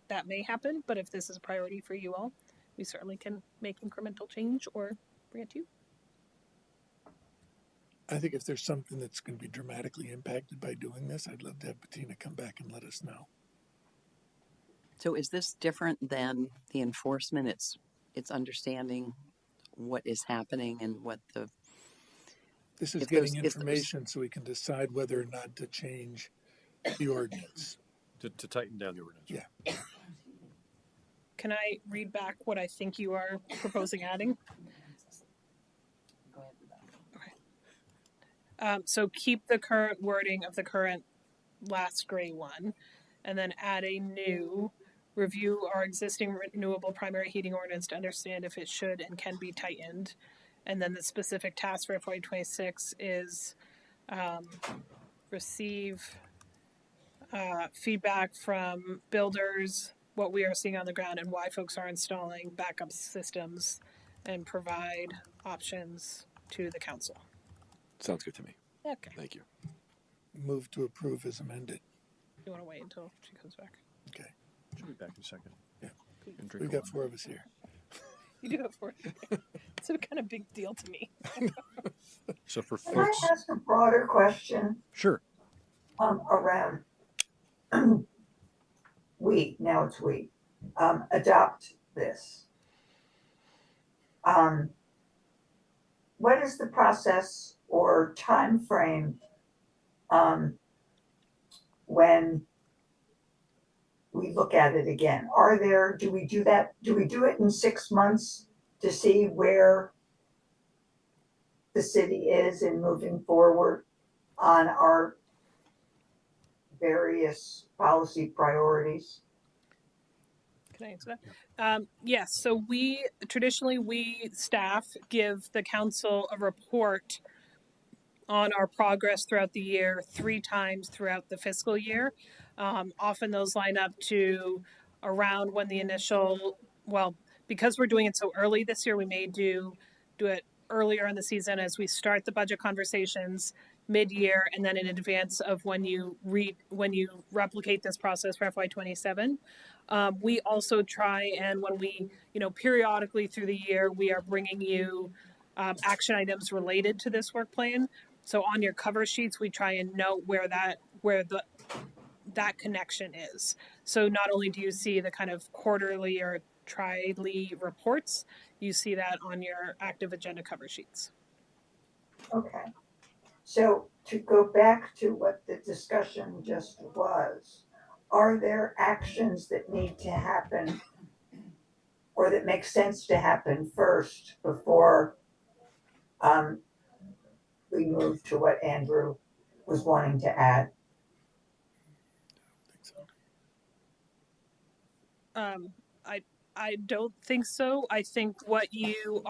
that may happen. But if this is a priority for you all, we certainly can make incremental change or bring it to you. I think if there's something that's going to be dramatically impacted by doing this, I'd love to have Bettina come back and let us know. So is this different than the enforcement? It's understanding what is happening and what the... This is getting information so we can decide whether or not to change the ordinance. To tighten down the ordinance. Yeah. Can I read back what I think you are proposing adding? So keep the current wording of the current last gray one, and then add a new review our existing renewable primary heating ordinance to understand if it should and can be tightened. And then the specific task for FY26 is receive feedback from builders, what we are seeing on the ground and why folks are installing backup systems, and provide options to the council. Sounds good to me. Okay. Thank you. Move to approve as amended. You want to wait until she comes back? Okay. She'll be back in a second. Yeah. And drink We've a got lot. 4 of us here. You do have 4. It's a kind of big deal to me. So for Can I folks, ask a broader question sure. around we adopt this? What is the process or time frame when we look at it again? Do we do it in 6 months to see where the city is in moving forward on our various policy priorities? Can I answer that? Yes. So we staff give the council a report on our progress throughout the year 3 times throughout the fiscal year. Often those line up to around when the initial, because we're doing it so early this year, we may do it earlier in the season as we start the budget conversations mid-year, and then in advance of when you replicate this process for FY27. We also try, and when we, periodically through the year, we are bringing you action items related to this work plan. So on your cover sheets, we try and note where that connection is. So not only do you see the kind of quarterly or tri-ly reports, you see that on your active agenda cover sheets. Okay. So to go back to what the discussion just was, are there actions that need to happen or that make sense to happen first before we move to what Andrew was wanting to add? I don't think so. I think what you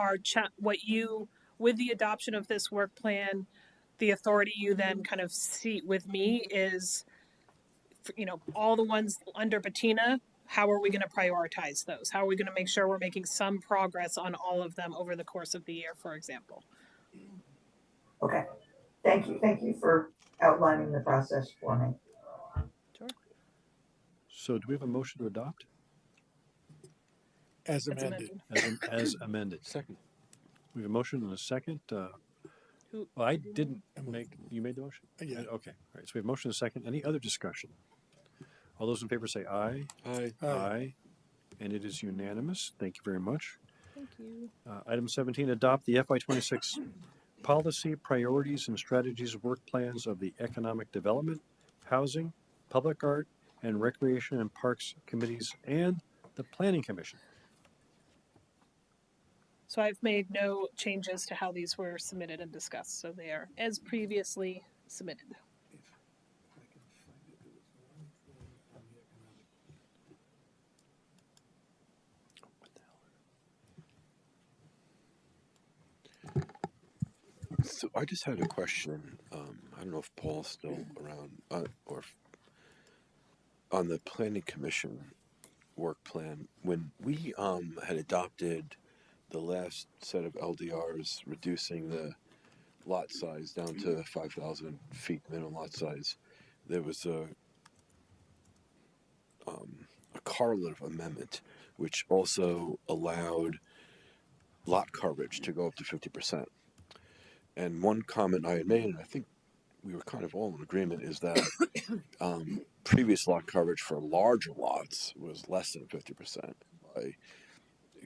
with the adoption of this work plan, the authority you then kind of see with me is, all the ones under Bettina how are we going to prioritize those? How are we going to make sure we're making some progress on all of them over the course of the year, for example? Okay, thank you for outlining the process for me. Sure. So do we have a motion to adopt? As It's amended. As amended. Second. We have a motion and a second. Who? Well, I didn't make, you made the motion? Yeah. Okay, all right, so we have a motion and a second. Any other discussion? All those in favor say aye. Aye. Aye. And it is unanimous. Thank you very much. Thank you. Item 17, adopt the FY26 policy, priorities, and strategies work plans of the Economic Development, Housing, Public Art, and Recreation and Parks Committees and the Planning Commission. So I've made no changes to how these were submitted and discussed. So they are as previously submitted. So I just had a question. I don't know if Paul's still around, or on the Planning Commission work plan. When we had adopted the last set of LDRs, reducing the lot size down to 5,000 feet minimum lot size, there was a correlative amendment which also allowed lot coverage to go up to 50%. And one comment I had made, and I think we were kind of all in agreement, is that previous lot coverage for larger lots was less than 50%. By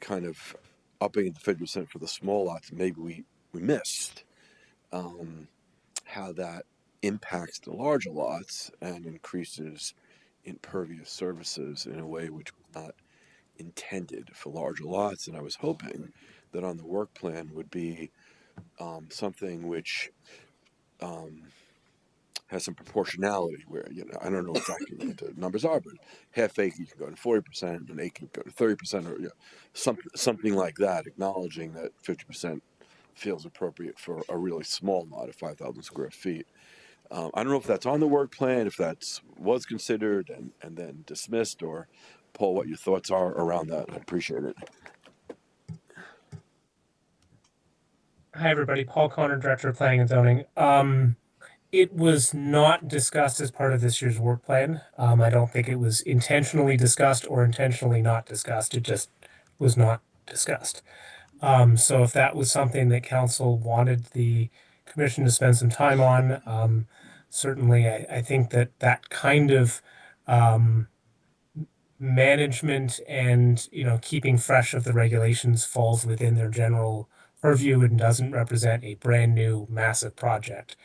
kind of upping it to 50% for the small lots, maybe we missed how that impacts the larger lots and increases impervious surfaces in a way which was not intended for larger lots. And I was hoping that on the work plan would be something which has some proportionality where, I don't know exactly what the numbers are, but half acre you can go to 40%, an acre you can go to 30%, or something like that, acknowledging that 50% feels appropriate for a really small lot of 5,000 square feet. I don't know if that's on the work plan, if that was considered and then dismissed, or Paul, what your thoughts are around that. I appreciate it. Hi, everybody. Paul Connor, Director of Planning and Zoning. It was not discussed as part of this year's work plan. I don't think it was intentionally discussed or intentionally not discussed. It just was not discussed. So if that was something that council wanted the commission to spend some time on, certainly I think that kind of management and keeping fresh of the regulations falls within their general purview and doesn't represent a brand new massive project.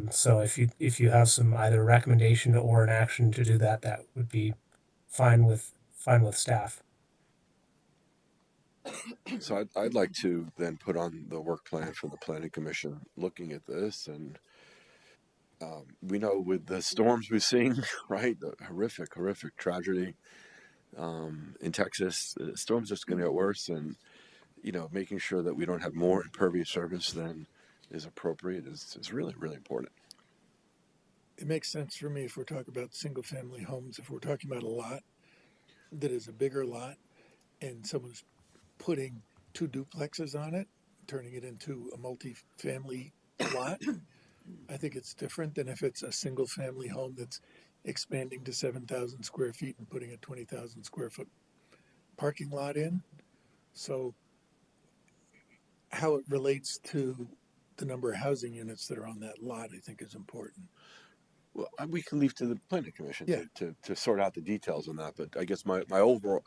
So if you have some either recommendation or an action to do that, that would be fine with staff. So I'd like to then put on the work plan for the Planning Commission looking at this, and we know with the storms we've seen, right, the horrific tragedy in Texas, the storms just going to get worse, and making sure that we don't have more impervious surface than is appropriate is really, really important. It makes sense for me if we're talking about single family homes, if we're talking about a lot that is a bigger lot and someone's putting 2 duplexes on it, turning it into a multi-family lot. I think it's different than if it's a single family home that's expanding to 7,000 square feet and putting a 20,000 square foot parking lot in. So how it relates to the number of housing units that are on that lot, I think, is important. Well, we can leave to the Planning Commission to sort out the details on that. But I guess my overall,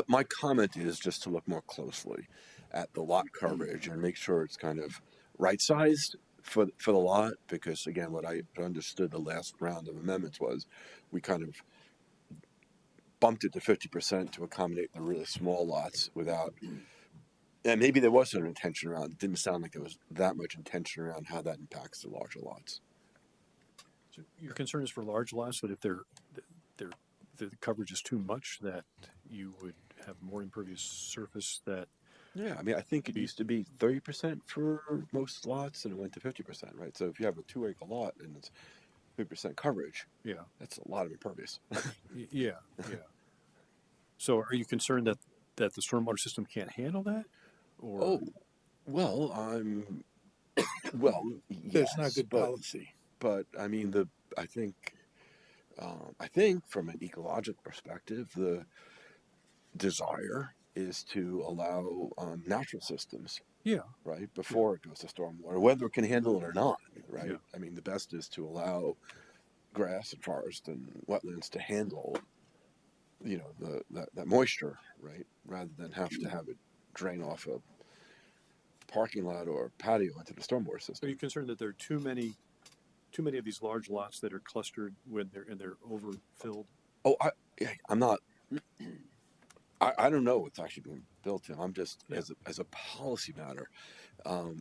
my comment is just to look more closely at the lot coverage and make sure it's kind of right-sized for the lot. Because again, what I understood the last round of amendments was we kind of bumped it to 50% to accommodate the really small lots without. And maybe there was an intention around. It didn't sound like there was that much intention around how that impacts the larger lots. So your concern is for large lots that if the coverage is too much, that you would have more impervious surface that. Yeah, I mean, I think it used to be 30% for most lots, and it went to 50%, right? So if you have a 2-acre lot and it's 50% coverage, yeah, that's a lot of impervious. Yeah. So are you concerned that the stormwater system can't handle that? Or Oh, well, well, That's not yes, good but policy. I mean I think from an ecologic perspective, the desire is to allow natural systems, yeah, right, before it goes to stormwater, whether it can handle it or not, right? Yeah. I mean, the best is to allow grass and forest and wetlands to handle, that moisture, right, rather than have it drain off a parking lot or patio into the stormwater Are system. you concerned that there are too many of these large lots that are clustered when they're overfilled? Oh, I'm not. I don't know what's actually being built in. I'm just as a policy matter,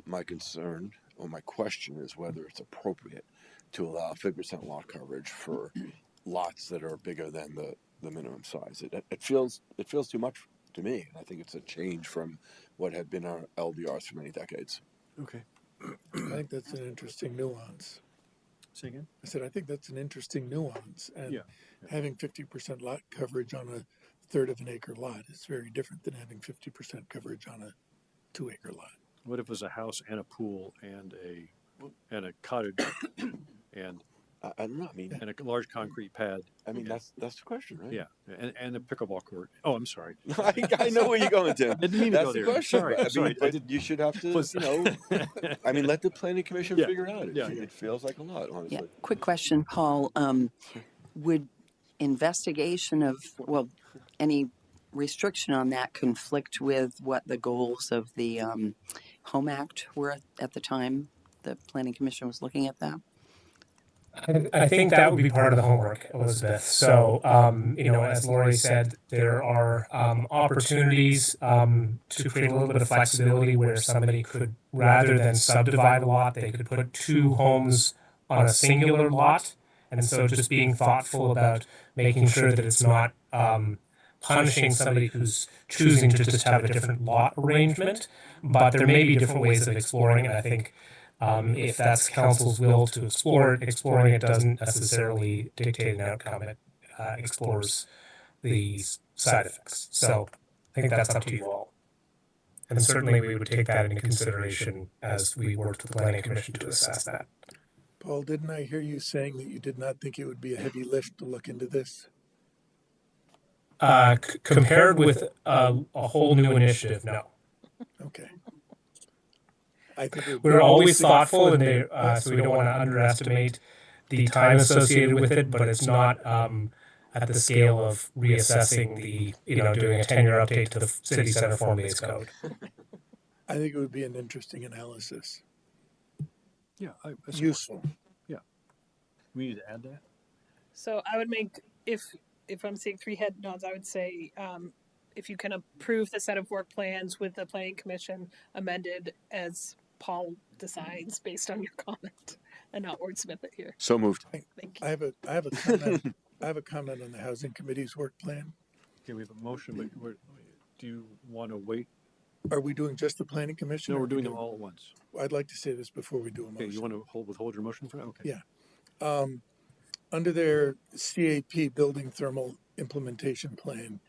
my concern or my question is whether it's appropriate to allow 50% lot coverage for lots that are bigger than the minimum size. It feels too much to me, and I think it's a change from what had been our LDRs for many decades. Okay. I think that's an interesting nuance. Say again? I said, I think that's an interesting nuance. And Yeah. having 50% lot coverage on a third of an acre lot is very different than having 50% coverage on a 2-acre lot. What if it was a house and a pool and a cottage and I don't know. I mean, and a large concrete pad? I mean, that's the question, right? Yeah, and a pickleball court. Oh, I'm sorry. I know where you're going, Tim. I didn't mean to That's go the there. question. Sorry, I mean, sorry. but you should have to, I mean, let the planning commission Yeah. figure it out. Yeah. It feels like a lot, honestly. Yeah. Quick question, Paul. Would investigation of, well, any restriction on that conflict with what the goals of the Home Act were at the time the Planning Commission was looking at that? I think that would be part of the homework, Elizabeth. So, as Lori said, there are opportunities to create a little bit of flexibility where somebody could, rather than subdivide a lot, they could put 2 homes on a singular lot. And so just being thoughtful about making sure that it's not punishing somebody who's choosing to just have a different lot arrangement. But there may be different ways of exploring it. And I think if that's council's will to explore it, exploring it doesn't necessarily dictate an outcome. It explores the side effects. So I think that's up to you all. And certainly we would take that into consideration as we work with the Planning Commission to assess that. Paul, didn't I hear you saying that you did not think it would be a heavy lift to look into this? Compared with a whole new initiative, no. Okay. I think we're always thoughtful, and so we don't want to underestimate the time associated with it, but it's not at the scale of reassessing doing a 10-year update to the city center form-based code. I think it would be an interesting analysis. Yeah, useful. Yeah, we need to add that. So I would make, if I'm seeing 3 head nods, I would say if you can approve the set of work plans with the Planning Commission amended as Paul decides based on your comment, and not wordsmith it here. So moved. Thank you. I have a comment. I have a comment on the Housing Committee's work plan. Okay, we have a motion, but do you want to wait? Are we doing just the Planning Commission? No, we're doing them all at once. I'd like to say this before we do a motion. Okay, you want to withhold your motion for that? Okay. Yeah. Under their CAP Building Thermal Implementation Plan,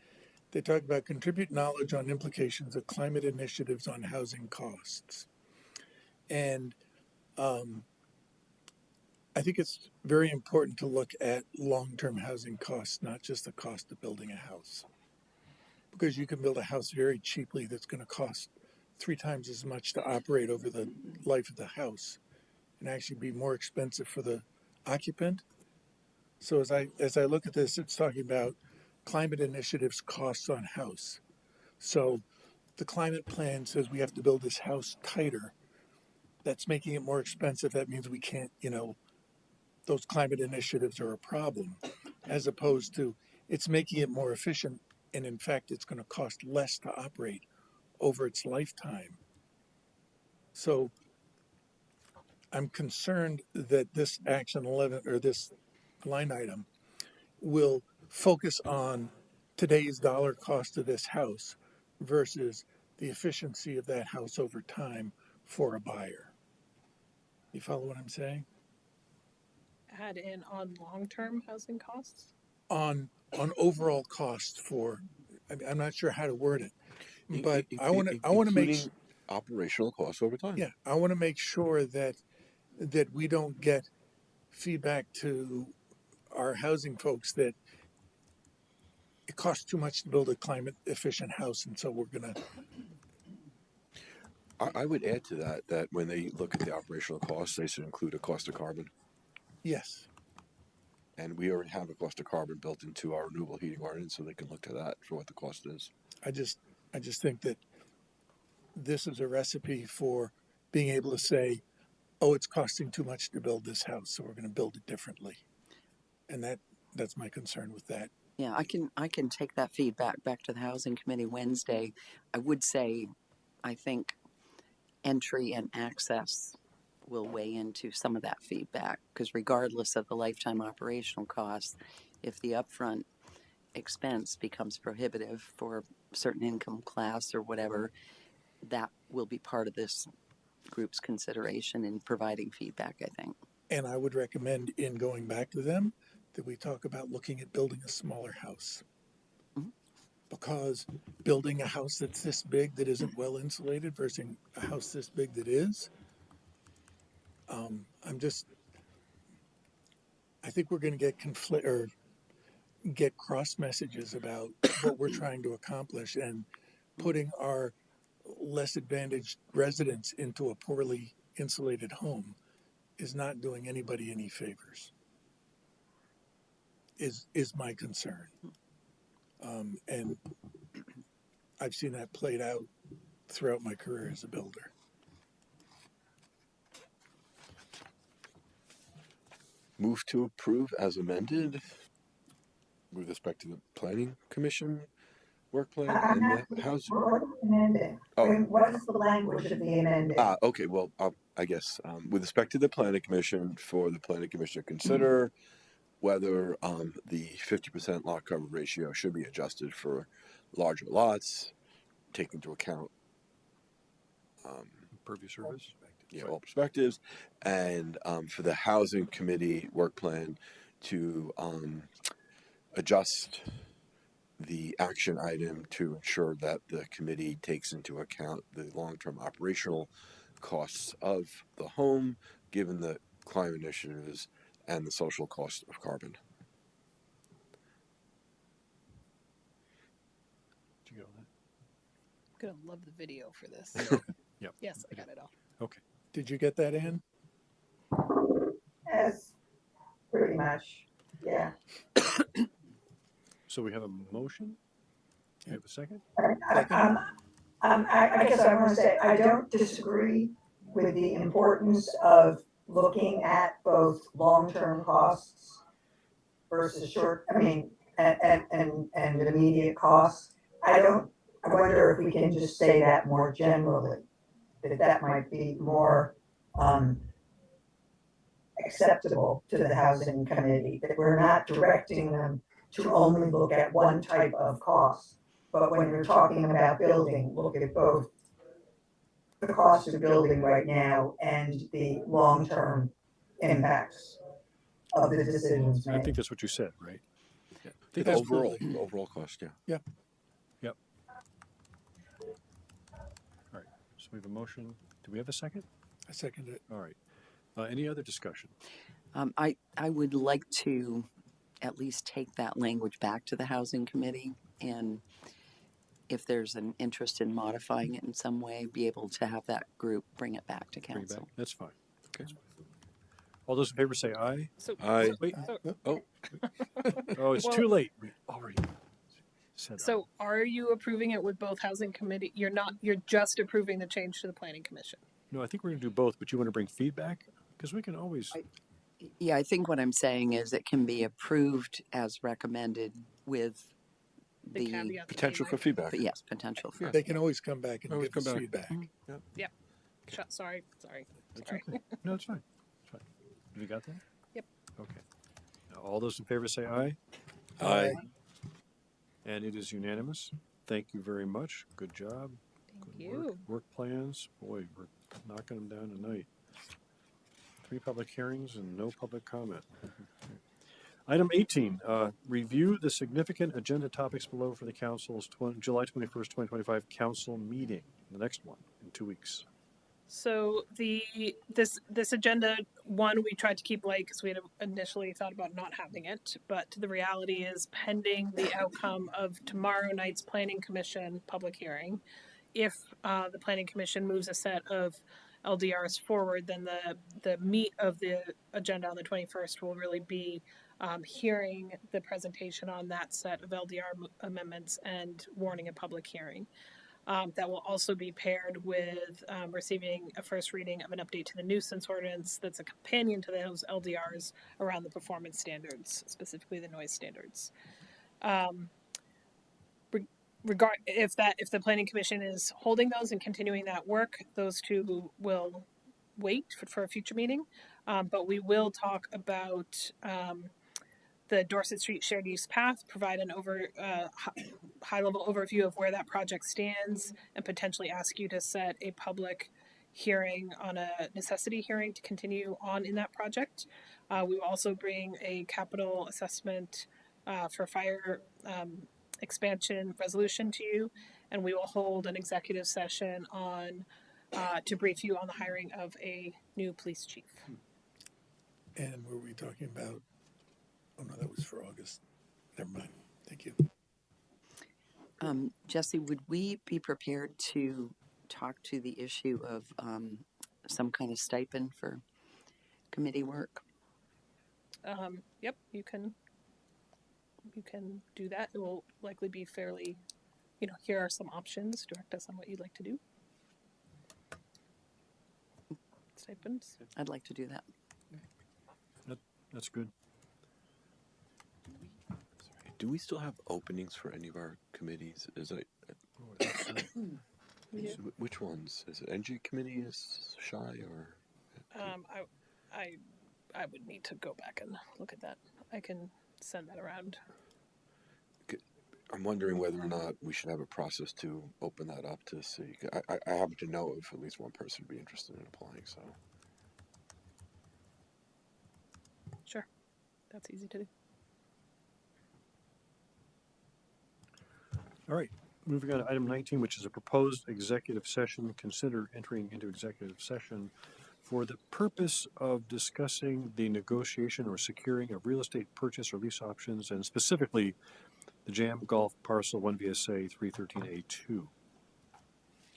they talk about contribute knowledge on implications of climate initiatives on housing costs. And I think it's very important to look at long-term housing costs, not just the cost of building a house. Because you can build a house very cheaply that's going to cost 3 times as much to operate over the life of the house and actually be more expensive for the occupant. So as I look at this, it's talking about climate initiatives costs on house. So the climate plan says we have to build this house tighter. That's making it more expensive. That means we can't, those climate initiatives are a problem, as opposed to it's making it more efficient. And in fact, it's going to cost less to operate over its lifetime. So I'm concerned that this action 11 or this line item will focus on today's dollar cost of this house versus the efficiency of that house over time for a buyer. You follow what I'm saying? Add in on long-term housing costs? On overall costs for, I'm not sure how to word it, but In- I want to make including operational costs over time. yeah, I want to make sure that we don't get feedback to our housing folks that it costs too much to build a climate efficient house, and so we're gonna. I would add to that when they look at the operational costs, they should include a cost of carbon. Yes. And we already have a cost of carbon built into our renewable heating ordinance, so they can look to that for what the cost is. I just think that this is a recipe for being able to say, oh, it's costing too much to build this house, so we're going to build it differently. And that's my concern with that. Yeah, I can take that feedback back to the housing committee Wednesday. I would say, I think entry and access will weigh into some of that feedback, because regardless of the lifetime operational costs, if the upfront expense becomes prohibitive for a certain income class or whatever, that will be part of this group's consideration in providing feedback, I think. And I would recommend, in going back to them, that we talk about looking at building a smaller house. Mm-hmm. Because building a house that's this big that isn't well insulated versus a house this big that is, I think we're going to get cross messages about what we're trying to accomplish, and putting our less advantaged residents into a poorly insulated home is not doing anybody any favors, is my concern. And I've seen that played out throughout my career as a builder. Move to approve as amended with respect to the planning commission work plan I'm and not, the housing. what is amending? Oh. What is the language of the amending? Okay, well, I guess with respect to the planning commission, for the planning commission to consider whether the 50% lot cover ratio should be adjusted for larger lots, take into account Purview service. all perspectives, and for the housing committee work plan to adjust the action item to ensure that the committee takes into account the long-term operational costs of the home, given the climate initiatives and the social cost of carbon. Did you go on that? I'm gonna love the video for this. Yep. Yes, I got it all. Okay. Did you get that, Ann? Yes, pretty much, yeah. So we have a motion. You have a second? I guess I want to say, I don't disagree with the importance of looking at both long-term costs versus and immediate costs. I wonder if we can just say that more generally, that might be more acceptable to the housing committee, that we're not directing them to only look at one type of cost. But when you're talking about building, look at both the cost of building right now and the long-term impacts of the decisions I made. think that's what you said, right? Yeah. I think The that's overall cost, yeah. Yep. Yep. All right. So we have a motion. Do we have a second? I second it. All right. Any other discussion? I would like to at least take that language back to the housing committee, and if there's an interest in modifying it in some way, be able to have that group bring it back to Bring it council. back? That's fine. Okay. All those in favor say aye. Aye. Wait. Oh, Oh, it's too late. We already said aye. So are you approving it with both housing committee? You're just approving the change to the planning commission. No, I think we're going to do both, but you want to bring feedback? Because we can always. Yeah, I think what I'm saying is it can be approved as recommended with The caveat. potential for feedback. but yes, potential for. They can always come back and Always give us come back. feedback. Yeah. Sorry. That's okay. No, it's fine. It's fine. Have you got that? Yep. Okay. Now, all those in favor say aye. Aye. And it is unanimous. Thank you very much. Good job. Thank Good you. work plans. Boy, we're knocking them down tonight. 3 public hearings and no public comment. Item 18, review the significant agenda topics below for the council's July 21st, 2025 council meeting, the next one in 2 weeks. So this agenda one we tried to keep light because we had initially thought about not having it, but the reality is pending the outcome of tomorrow night's planning commission public hearing. If the planning commission moves a set of LDRs forward, then the meat of the agenda on the 21st will really be hearing the presentation on that set of LDR amendments and warning a public hearing. That will also be paired with receiving a first reading of an update to the nuisance ordinance that's a companion to those LDRs around the performance standards, specifically the noise standards. If the planning commission is holding those and continuing that work, those two will wait for a future meeting. But we will talk about the Dorset Street shared use path, provide an high level overview of where that project stands, and potentially ask you to set a public hearing on a necessity hearing to continue on in that project. We will also bring a capital assessment for fire expansion resolution to you, and we will hold an executive session on to brief you on the hiring of a new police chief. And were we talking about? Oh no, that was for August. Never mind. Thank you. Jesse, would we be prepared to talk to the issue of some kind of stipend for committee work? Yep, you can do that. It will likely be fairly, here are some options. Direct us on what you'd like to do. Stipends. I'd like to do that. That's good. Do we still have openings for any of our committees? Which ones? Is it NG committee is shy or? I would need to go back and look at that. I can send that around. I'm wondering whether or not we should have a process to open that up to see. I happen to know if at least one person would be interested in applying. So. Sure, that's easy to do. All right, moving on to item 19, which is a proposed executive session. Consider entering into executive session for the purpose of discussing the negotiation or securing of real estate purchase or lease options, and specifically the Jam Golf Parcel 1 VSA 313A2. Can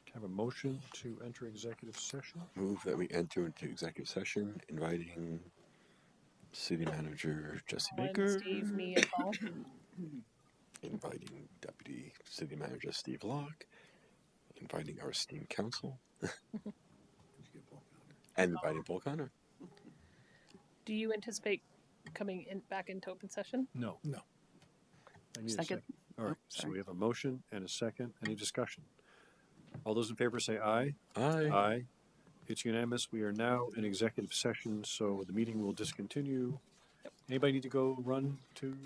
I have a motion to enter executive session? Move that we enter into executive session, inviting City Manager Jesse Baker. Steve, me, and Paul. Inviting Deputy City Manager Steve Locke, inviting our esteemed council, and inviting Paul Connor. Do you anticipate coming back into open session? No. I need Second. a second. All right, so we have a motion and a second. Any discussion? All those in favor say aye. Aye. Aye. It's unanimous. We are now in executive session, so the meeting will discontinue. Anybody need to go run to?